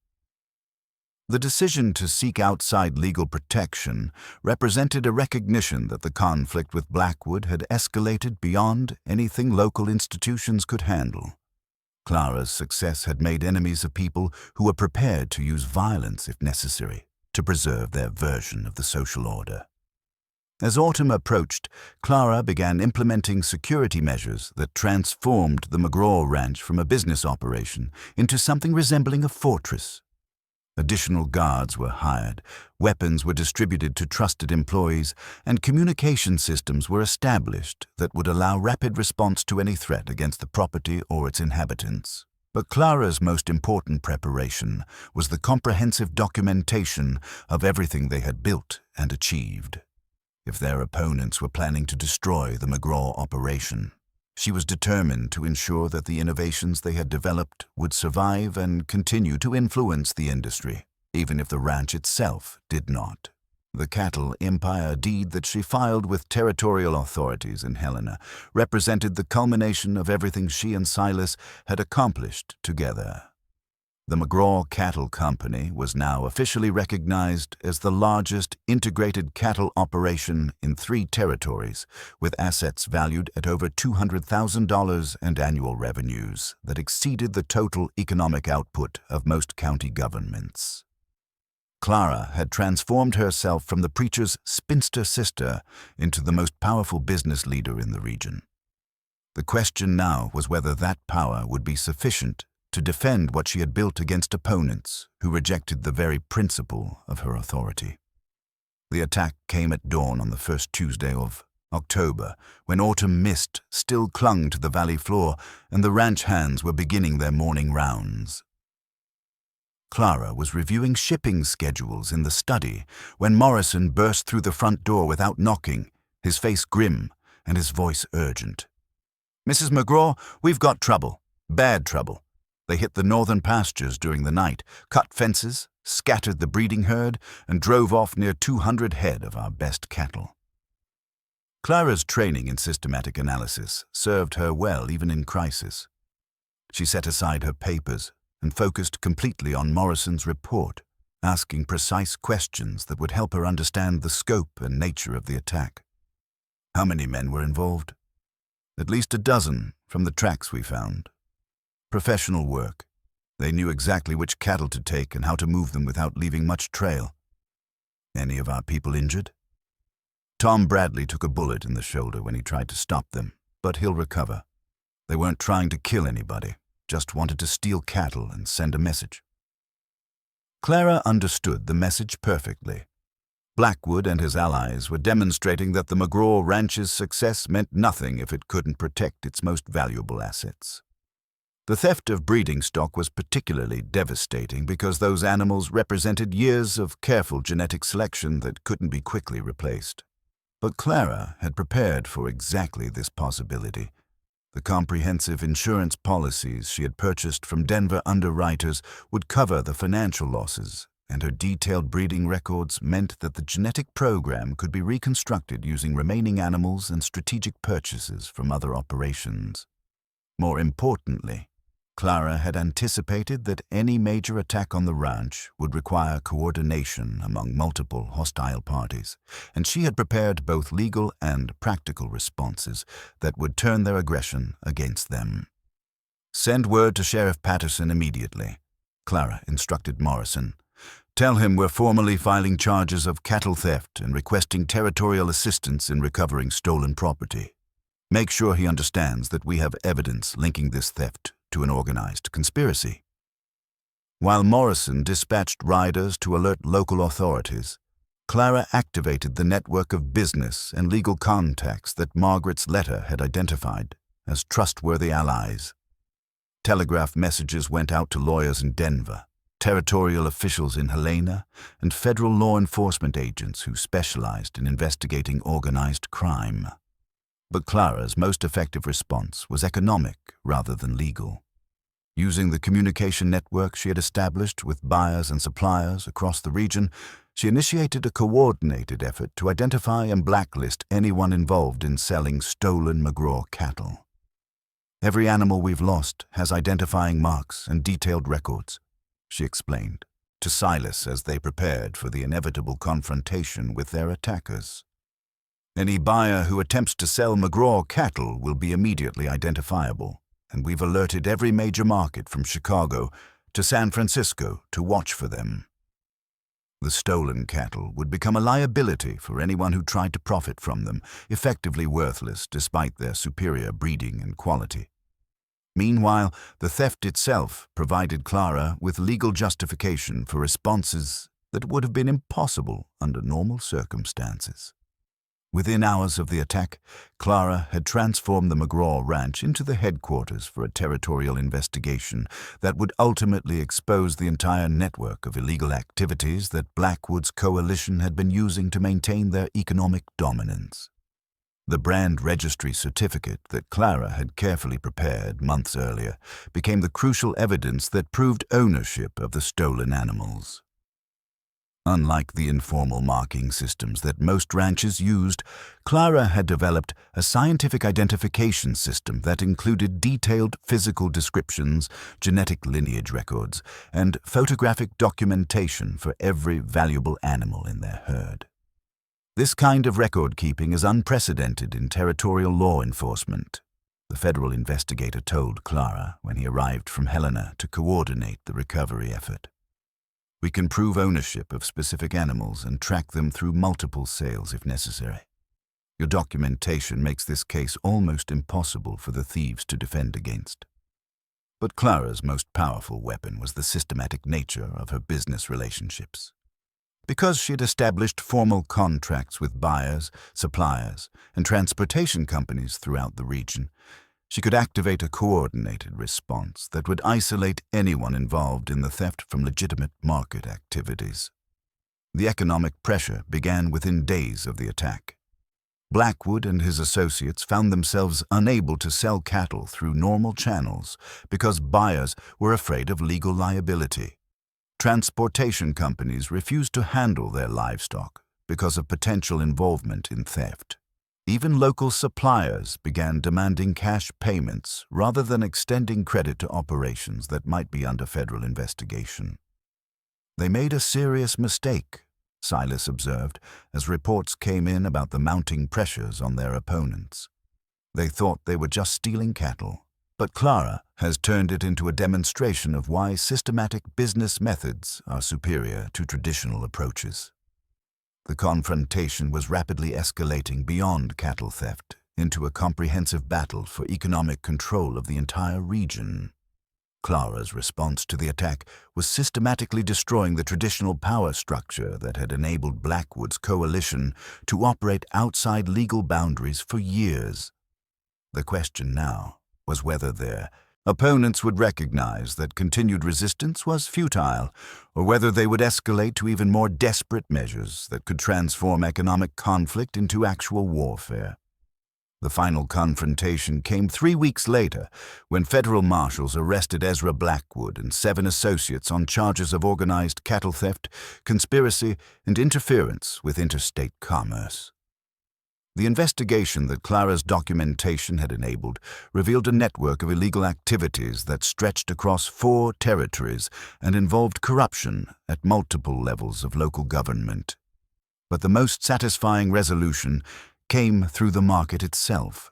The decision to seek outside legal protection represented a recognition that the conflict with Blackwood had escalated beyond anything local institutions could handle. Clara's success had made enemies of people who were prepared to use violence if necessary to preserve their version of the social order. As autumn approached, Clara began implementing security measures that transformed the McGraw Ranch from a business operation into something resembling a fortress. Additional guards were hired, weapons were distributed to trusted employees, and communication systems were established that would allow rapid response to any threat against the property or its inhabitants. But Clara's most important preparation was the comprehensive documentation of everything they had built and achieved. If their opponents were planning to destroy the McGraw operation, she was determined to ensure that the innovations they had developed would survive and continue to influence the industry. even if the ranch itself did not. The cattle empire deed that she filed with territorial authorities in Helena represented the culmination of everything she and Silas had accomplished together. The McGraw Cattle Company was now officially recognized as the largest integrated cattle operation in 3 territories, with assets valued at over $200,000 and annual revenues that exceeded the total economic output of most county governments. Clara had transformed herself from the preacher's spinster sister into the most powerful business leader in the region. The question now was whether that power would be sufficient to defend what she had built against opponents who rejected the very principle of her authority. The attack came at dawn on the first Tuesday of October, when autumn mist still clung to the valley floor and the ranch hands were beginning their morning rounds. Clara was reviewing shipping schedules in the study when Morrison burst through the front door without knocking, his face grim and his voice urgent. "Mrs. McGraw, we've got trouble. Bad trouble. They hit the northern pastures during the night, cut fences, scattered the breeding herd, and drove off near 200 head of our best cattle." Clara's training in systematic analysis served her well even in crisis. She set aside her papers and focused completely on Morrison's report, asking precise questions that would help her understand the scope and nature of the attack. How many men were involved? At least a dozen from the tracks we found. Professional work. They knew exactly which cattle to take and how to move them without leaving much trail. Any of our people injured? Tom Bradley took a bullet in the shoulder when he tried to stop them, but he'll recover. They weren't trying to kill anybody, just wanted to steal cattle and send a message. Clara understood the message perfectly. Blackwood and his allies were demonstrating that the McGraw Ranch's success meant nothing if it couldn't protect its most valuable assets. The theft of breeding stock was particularly devastating because those animals represented years of careful genetic selection that couldn't be quickly replaced. But Clara had prepared for exactly this possibility. The comprehensive insurance policies she had purchased from Denver underwriters would cover the financial losses, and her detailed breeding records meant that the genetic program could be reconstructed using remaining animals and strategic purchases from other operations. More importantly, Clara had anticipated that any major attack on the ranch would require coordination among multiple hostile parties, and she had prepared both legal and practical responses that would turn their aggression against them. "Send word to Sheriff Patterson immediately," Clara instructed Morrison. "Tell him we're formally filing charges of cattle theft and requesting territorial assistance in recovering stolen property. Make sure he understands that we have evidence linking this theft to an organized conspiracy." While Morrison dispatched riders to alert local authorities, Clara activated the network of business and legal contacts that Margaret's letter had identified as trustworthy allies. Telegraph messages went out to lawyers in Denver, territorial officials in Helena, and federal law enforcement agents who specialized in investigating organized crime. But Clara's most effective response was economic rather than legal. Using the communication network she had established with buyers and suppliers across the region, she initiated a coordinated effort to identify and blacklist anyone involved in selling stolen McGraw cattle. "Every animal we've lost has identifying marks and detailed records," she explained to Silas as they prepared for the inevitable confrontation with their attackers. "Any buyer who attempts to sell McGraw cattle will be immediately identifiable, and we've alerted every major market from Chicago to San Francisco to watch for them." The stolen cattle would become a liability for anyone who tried to profit from them, effectively worthless despite their superior breeding and quality. Meanwhile, the theft itself provided Clara with legal justification for responses that would have been impossible under normal circumstances. Within hours of the attack, Clara had transformed the McGraw Ranch into the headquarters for a territorial investigation that would ultimately expose the entire network of illegal activities that Blackwood's coalition had been using to maintain their economic dominance. The brand registry certificate that Clara had carefully prepared months earlier became the crucial evidence that proved ownership of the stolen animals. Unlike the informal marking systems that most ranches used, Clara had developed a scientific identification system that included detailed physical descriptions, genetic lineage records, and photographic documentation for every valuable animal in their herd. This kind of record-keeping is unprecedented in territorial law enforcement, the federal investigator told Clara when he arrived from Helena to coordinate the recovery effort. We can prove ownership of specific animals and track them through multiple sales if necessary. Your documentation makes this case almost impossible for the thieves to defend against. But Clara's most powerful weapon was the systematic nature of her business relationships. Because she had established formal contracts with buyers, suppliers, and transportation companies throughout the region, she could activate a coordinated response that would isolate anyone involved in the theft from legitimate market activities. The economic pressure began within days of the attack. Blackwood and his associates found themselves unable to sell cattle through normal channels because buyers were afraid of legal liability. Transportation companies refused to handle their livestock because of potential involvement in theft. Even local suppliers began demanding cash payments rather than extending credit to operations that might be under federal investigation. They made a serious mistake, Silas observed, as reports came in about the mounting pressures on their opponents. They thought they were just stealing cattle, but Clara has turned it into a demonstration of why systematic business methods are superior to traditional approaches. The confrontation was rapidly escalating beyond cattle theft into a comprehensive battle for economic control of the entire region. Clara's response to the attack was systematically destroying the traditional power structure that had enabled Blackwood's coalition to operate outside legal boundaries for years. The question now was whether their opponents would recognize that continued resistance was futile, or whether they would escalate to even more desperate measures that could transform economic conflict into actual warfare. The final confrontation came 3 weeks later when federal marshals arrested Ezra Blackwood and 7 associates on charges of organized cattle theft, conspiracy, and interference with interstate commerce. The investigation that Clara's documentation had enabled revealed a network of illegal activities that stretched across 4 territories and involved corruption at multiple levels of local government. But the most satisfying resolution came through the market itself.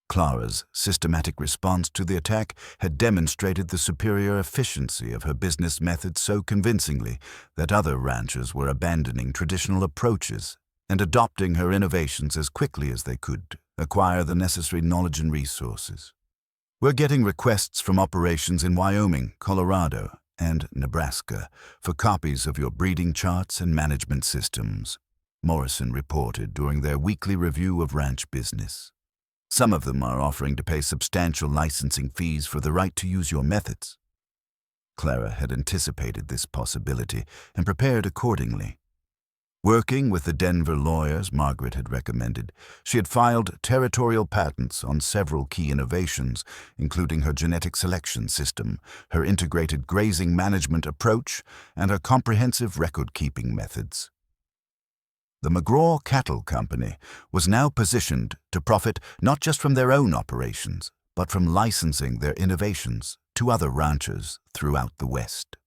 Clara's systematic response to the attack had demonstrated the superior efficiency of her business methods so convincingly that other ranchers were abandoning traditional approaches and adopting her innovations as quickly as they could acquire the necessary knowledge and resources. We're getting requests from operations in Wyoming, Colorado, and Nebraska for copies of your breeding charts and management systems, Morrison reported during their weekly review of ranch business. Some of them are offering to pay substantial licensing fees for the right to use your methods. Clara had anticipated this possibility and prepared accordingly. Working with the Denver lawyers Margaret had recommended, she had filed territorial patents on several key innovations, including her genetic selection system, her integrated grazing management approach, and her comprehensive record-keeping methods. The McGraw Cattle Company was now positioned to profit not just from their own operations, but from licensing their innovations to other ranchers throughout the West.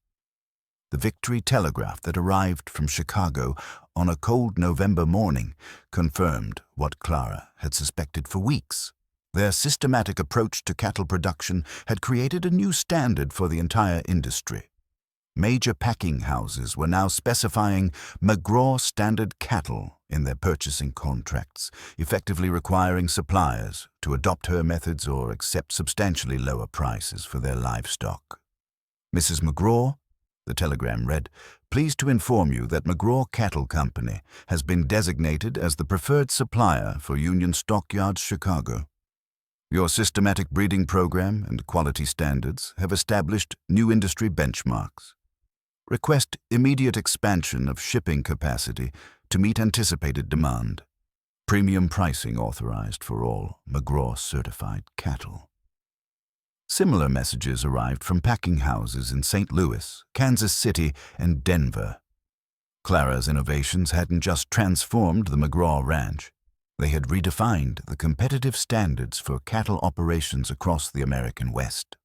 The Victory Telegraph that arrived from Chicago on a cold November morning confirmed what Clara had suspected for weeks. Their systematic approach to cattle production had created a new standard for the entire industry. Major packing houses were now specifying McGraw standard cattle in their purchasing contracts, effectively requiring suppliers to adopt her methods or accept substantially lower prices for their livestock. Mrs. McGraw, the telegram read, pleased to inform you that McGraw Cattle Company has been designated as the preferred supplier for Union Stockyards, Chicago. Your systematic breeding program and quality standards have established new industry benchmarks. Request immediate expansion of shipping capacity to meet anticipated demand. Premium pricing authorized for all McGraw-certified cattle. Similar messages arrived from packing houses in St. Louis, Kansas City, and Denver. Clara's innovations hadn't just transformed the McGraw Ranch. They had redefined the competitive standards for cattle operations across the American West.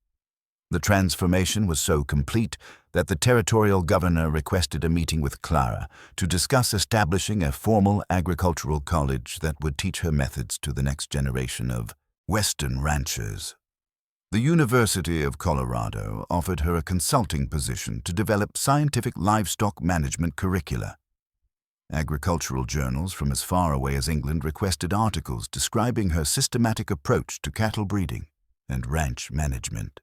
The transformation was so complete that the territorial governor requested a meeting with Clara to discuss establishing a formal agricultural college that would teach her methods to the next generation of Western ranchers. The University of Colorado offered her a consulting position to develop scientific livestock management curricula. Agricultural journals from as far away as England requested articles describing her systematic approach to cattle breeding and ranch management.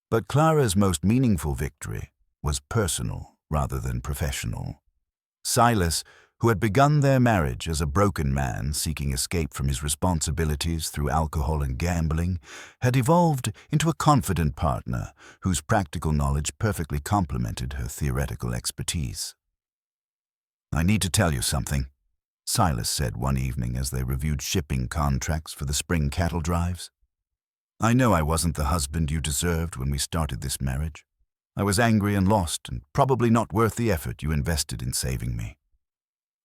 But Clara's most meaningful victory was personal rather than professional. Silas, who had begun their marriage as a broken man seeking escape from his responsibilities through alcohol and gambling, had evolved into a confident partner whose practical knowledge perfectly complemented her theoretical expertise. "I need to tell you something," Silas said one evening as they reviewed shipping contracts for the spring cattle drives. "I know I wasn't the husband you deserved when we started this marriage. I was angry and lost and probably not worth the effort you invested in saving me."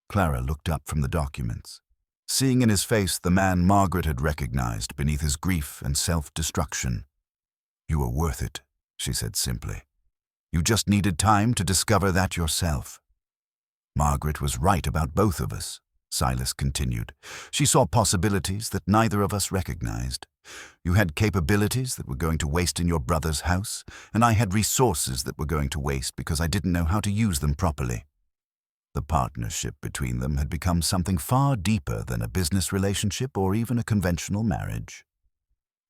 Clara looked up from the documents, seeing in his face the man Margaret had recognized beneath his grief and self-destruction. "You were worth it," she said simply. "You just needed time to discover that yourself." "Margaret was right about both of us," Silas continued. "She saw possibilities that neither of us recognized. You had capabilities that were going to waste in your brother's house, and I had resources that were going to waste because I didn't know how to use them properly." The partnership between them had become something far deeper than a business relationship or even a conventional marriage.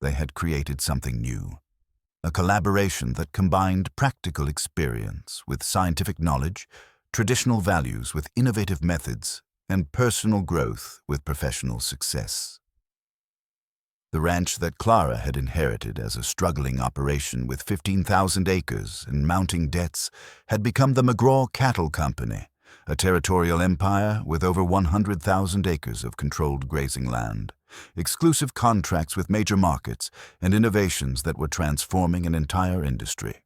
They had created something new, a collaboration that combined practical experience with scientific knowledge, traditional values with innovative methods, and personal growth with professional success. The ranch that Clara had inherited as a struggling operation with 15,000 acres and mounting debts had become the McGraw Cattle Company, a territorial empire with over 100,000 acres of controlled grazing land, exclusive contracts with major markets, and innovations that were transforming an entire industry.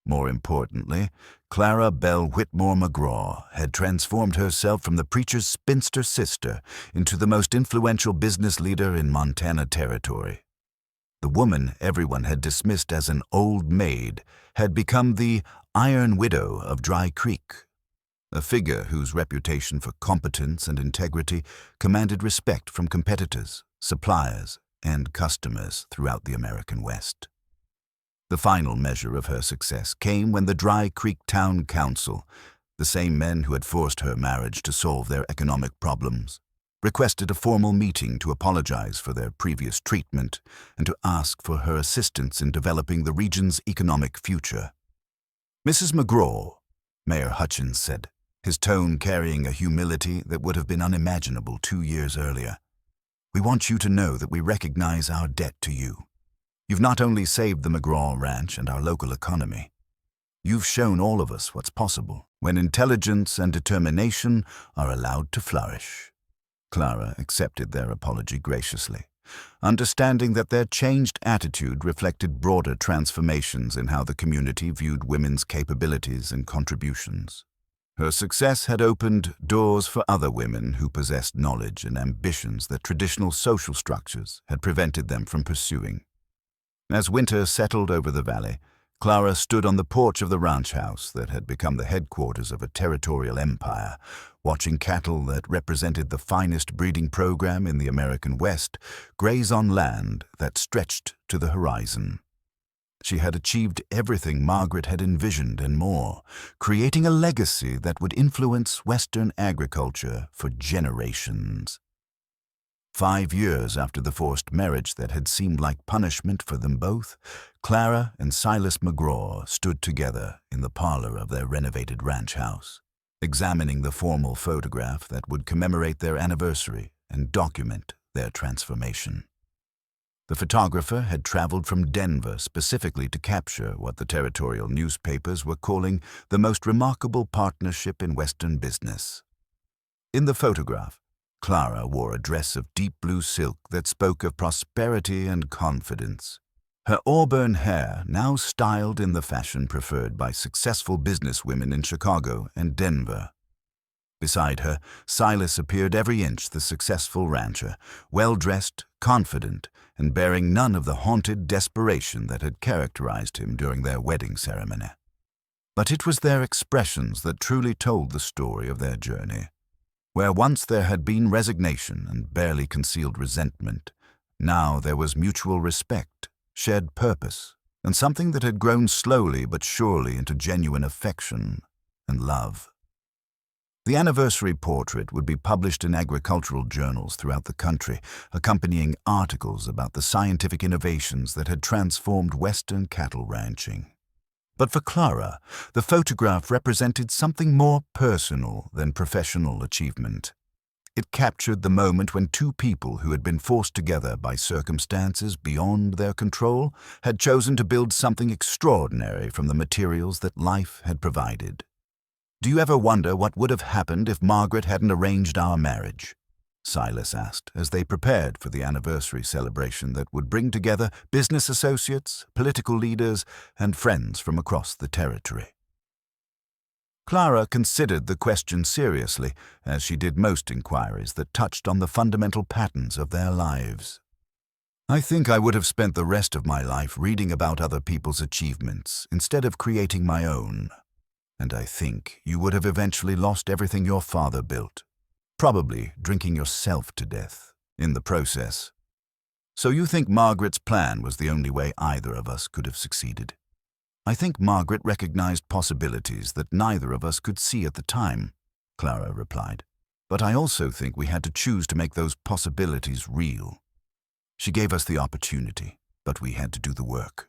More importantly, Clara Belle Whitmore McGraw had transformed herself from the preacher's spinster sister into the most influential business leader in Montana Territory. The woman everyone had dismissed as an old maid had become the Iron Widow of Dry Creek, a figure whose reputation for competence and integrity commanded respect from competitors, suppliers, and customers throughout the American West. The final measure of her success came when the Dry Creek Town Council, the same men who had forced her marriage to solve their economic problems, requested a formal meeting to apologize for their previous treatment and to ask for her assistance in developing the region's economic future. "Mrs. McGraw," Mayor Hutchins said, his tone carrying a humility that would have been unimaginable 2 years earlier, "we want you to know that we recognize our debt to you. You've not only saved the McGraw Ranch and our local economy, you've shown all of us what's possible when intelligence and determination are allowed to flourish." Clara accepted their apology graciously, understanding that their changed attitude reflected broader transformations in how the community viewed women's capabilities and contributions. Her success had opened doors for other women who possessed knowledge and ambitions that traditional social structures had prevented them from pursuing. As winter settled over the valley, Clara stood on the porch of the ranch house that had become the headquarters of a territorial empire, watching cattle that represented the finest breeding program in the American West graze on land that stretched to the horizon. She had achieved everything Margaret had envisioned and more, creating a legacy that would influence Western agriculture for generations. 5 years after the forced marriage that had seemed like punishment for them both, Clara and Silas McGraw stood together in the parlor of their renovated ranch house, examining the formal photograph that would commemorate their anniversary and document their transformation. The photographer had traveled from Denver specifically to capture what the territorial newspapers were calling the most remarkable partnership in Western business. In the photograph, Clara wore a dress of deep blue silk that spoke of prosperity and confidence. Her auburn hair, now styled in the fashion preferred by successful businesswomen in Chicago and Denver, Beside her, Silas appeared every inch the successful rancher, well-dressed, confident, and bearing none of the haunted desperation that had characterized him during their wedding ceremony. But it was their expressions that truly told the story of their journey. Where once there had been resignation and barely concealed resentment, now there was mutual respect, shared purpose, and something that had grown slowly but surely into genuine affection and love. The anniversary portrait would be published in agricultural journals throughout the country, accompanying articles about the scientific innovations that had transformed Western cattle ranching. But for Clara, the photograph represented something more personal than professional achievement. It captured the moment when two people who had been forced together by circumstances beyond their control had chosen to build something extraordinary from the materials that life had provided. "Do you ever wonder what would have happened if Margaret hadn't arranged our marriage?" Silas asked as they prepared for the anniversary celebration that would bring together business associates, political leaders, and friends from across the territory. Clara considered the question seriously, as she did most inquiries that touched on the fundamental patterns of their lives. "I think I would have spent the rest of my life reading about other people's achievements instead of creating my own. And I think you would have eventually lost everything your father built, probably drinking yourself to death in the process. So you think Margaret's plan was the only way either of us could have succeeded?" "I think Margaret recognized possibilities that neither of us could see at the time," Clara replied. "But I also think we had to choose to make those possibilities real. She gave us the opportunity, but we had to do the work."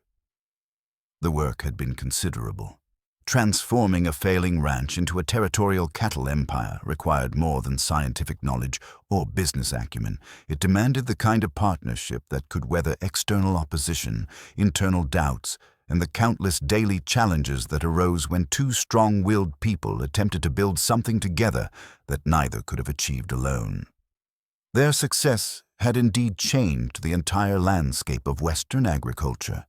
The work had been considerable. Transforming a failing ranch into a territorial cattle empire required more than scientific knowledge or business acumen. It demanded the kind of partnership that could weather external opposition, internal doubts, and the countless daily challenges that arose when two strong-willed people attempted to build something together that neither could have achieved alone. Their success had indeed changed the entire landscape of Western agriculture.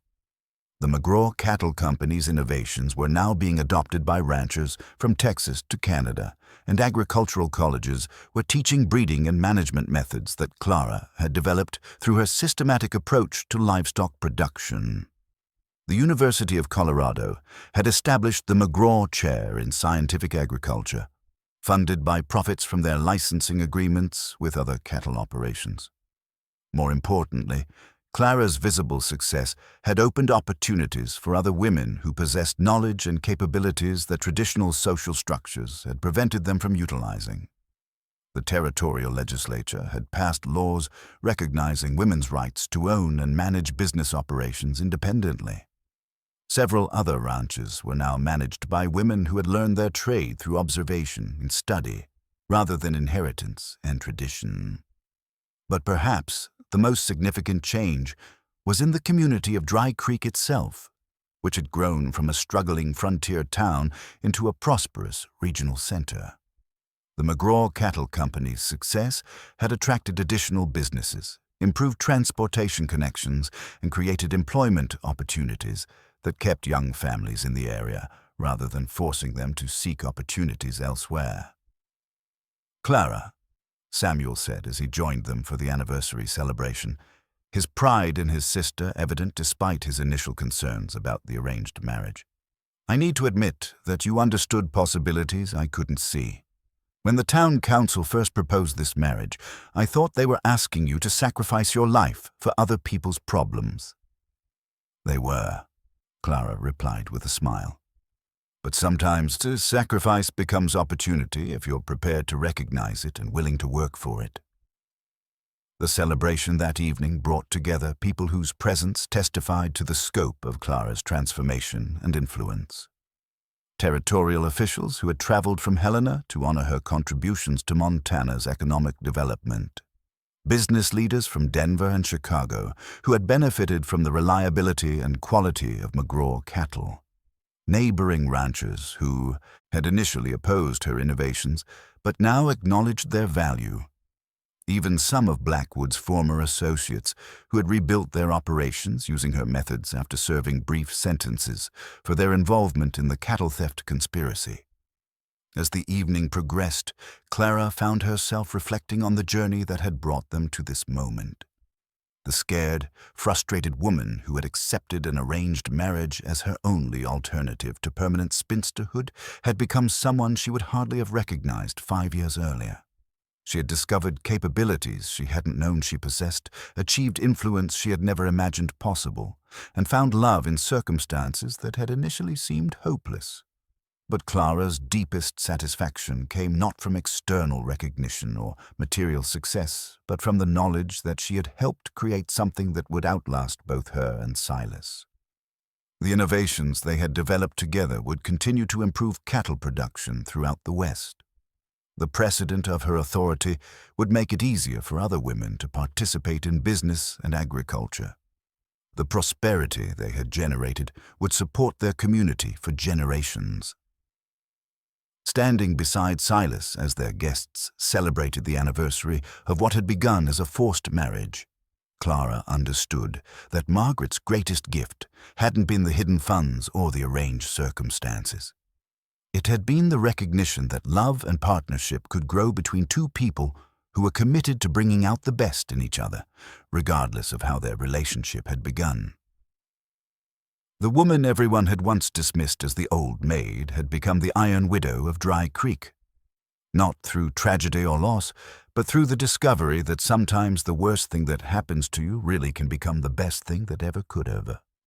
The McGraw Cattle Company's innovations were now being adopted by ranchers from Texas to Canada, and agricultural colleges were teaching breeding and management methods that Clara had developed through her systematic approach to livestock production. The University of Colorado had established the McGraw Chair in Scientific Agriculture, funded by profits from their licensing agreements with other cattle operations. More importantly, Clara's visible success had opened opportunities for other women who possessed knowledge and capabilities that traditional social structures had prevented them from utilizing. The territorial legislature had passed laws recognizing women's rights to own and manage business operations independently. Several other ranches were now managed by women who had learned their trade through observation and study, rather than inheritance and tradition. But perhaps the most significant change was in the community of Dry Creek itself, which had grown from a struggling frontier town into a prosperous regional center. The McGraw Cattle Company's success had attracted additional businesses, improved transportation connections, and created employment opportunities that kept young families in the area rather than forcing them to seek opportunities elsewhere. "Clara," Samuel said as he joined them for the anniversary celebration, his pride in his sister evident despite his initial concerns about the arranged marriage. "I need to admit that you understood possibilities I couldn't see. When the town council first proposed this marriage, I thought they were asking you to sacrifice your life for other people's problems." "They were," Clara replied with a smile. "But sometimes the sacrifice becomes opportunity if you're prepared to recognize it and willing to work for it." The celebration that evening brought together people whose presence testified to the scope of Clara's transformation and influence. Territorial officials who had traveled from Helena to honor her contributions to Montana's economic development. Business leaders from Denver and Chicago who had benefited from the reliability and quality of McGraw cattle. Neighboring ranchers who had initially opposed her innovations but now acknowledged their value. Even some of Blackwood's former associates who had rebuilt their operations using her methods after serving brief sentences for their involvement in the cattle theft conspiracy. As the evening progressed, Clara found herself reflecting on the journey that had brought them to this moment. The scared, frustrated woman who had accepted an arranged marriage as her only alternative to permanent spinsterhood had become someone she would hardly have recognized 5 years earlier. She had discovered capabilities she hadn't known she possessed, achieved influence she had never imagined possible, and found love in circumstances that had initially seemed hopeless. But Clara's deepest satisfaction came not from external recognition or material success, but from the knowledge that she had helped create something that would outlast both her and Silas. The innovations they had developed together would continue to improve cattle production throughout the West. The precedent of her authority would make it easier for other women to participate in business and agriculture. The prosperity they had generated would support their community for generations. Standing beside Silas as their guests celebrated the anniversary of what had begun as a forced marriage, Clara understood that Margaret's greatest gift hadn't been the hidden funds or the arranged circumstances. It had been the recognition that love and partnership could grow between two people who were committed to bringing out the best in each other, regardless of how their relationship had begun. The woman everyone had once dismissed as the old maid had become the Iron Widow of Dry Creek. Not through tragedy or loss, but through the discovery that sometimes the worst thing that happens to you really can become the best thing that ever could have.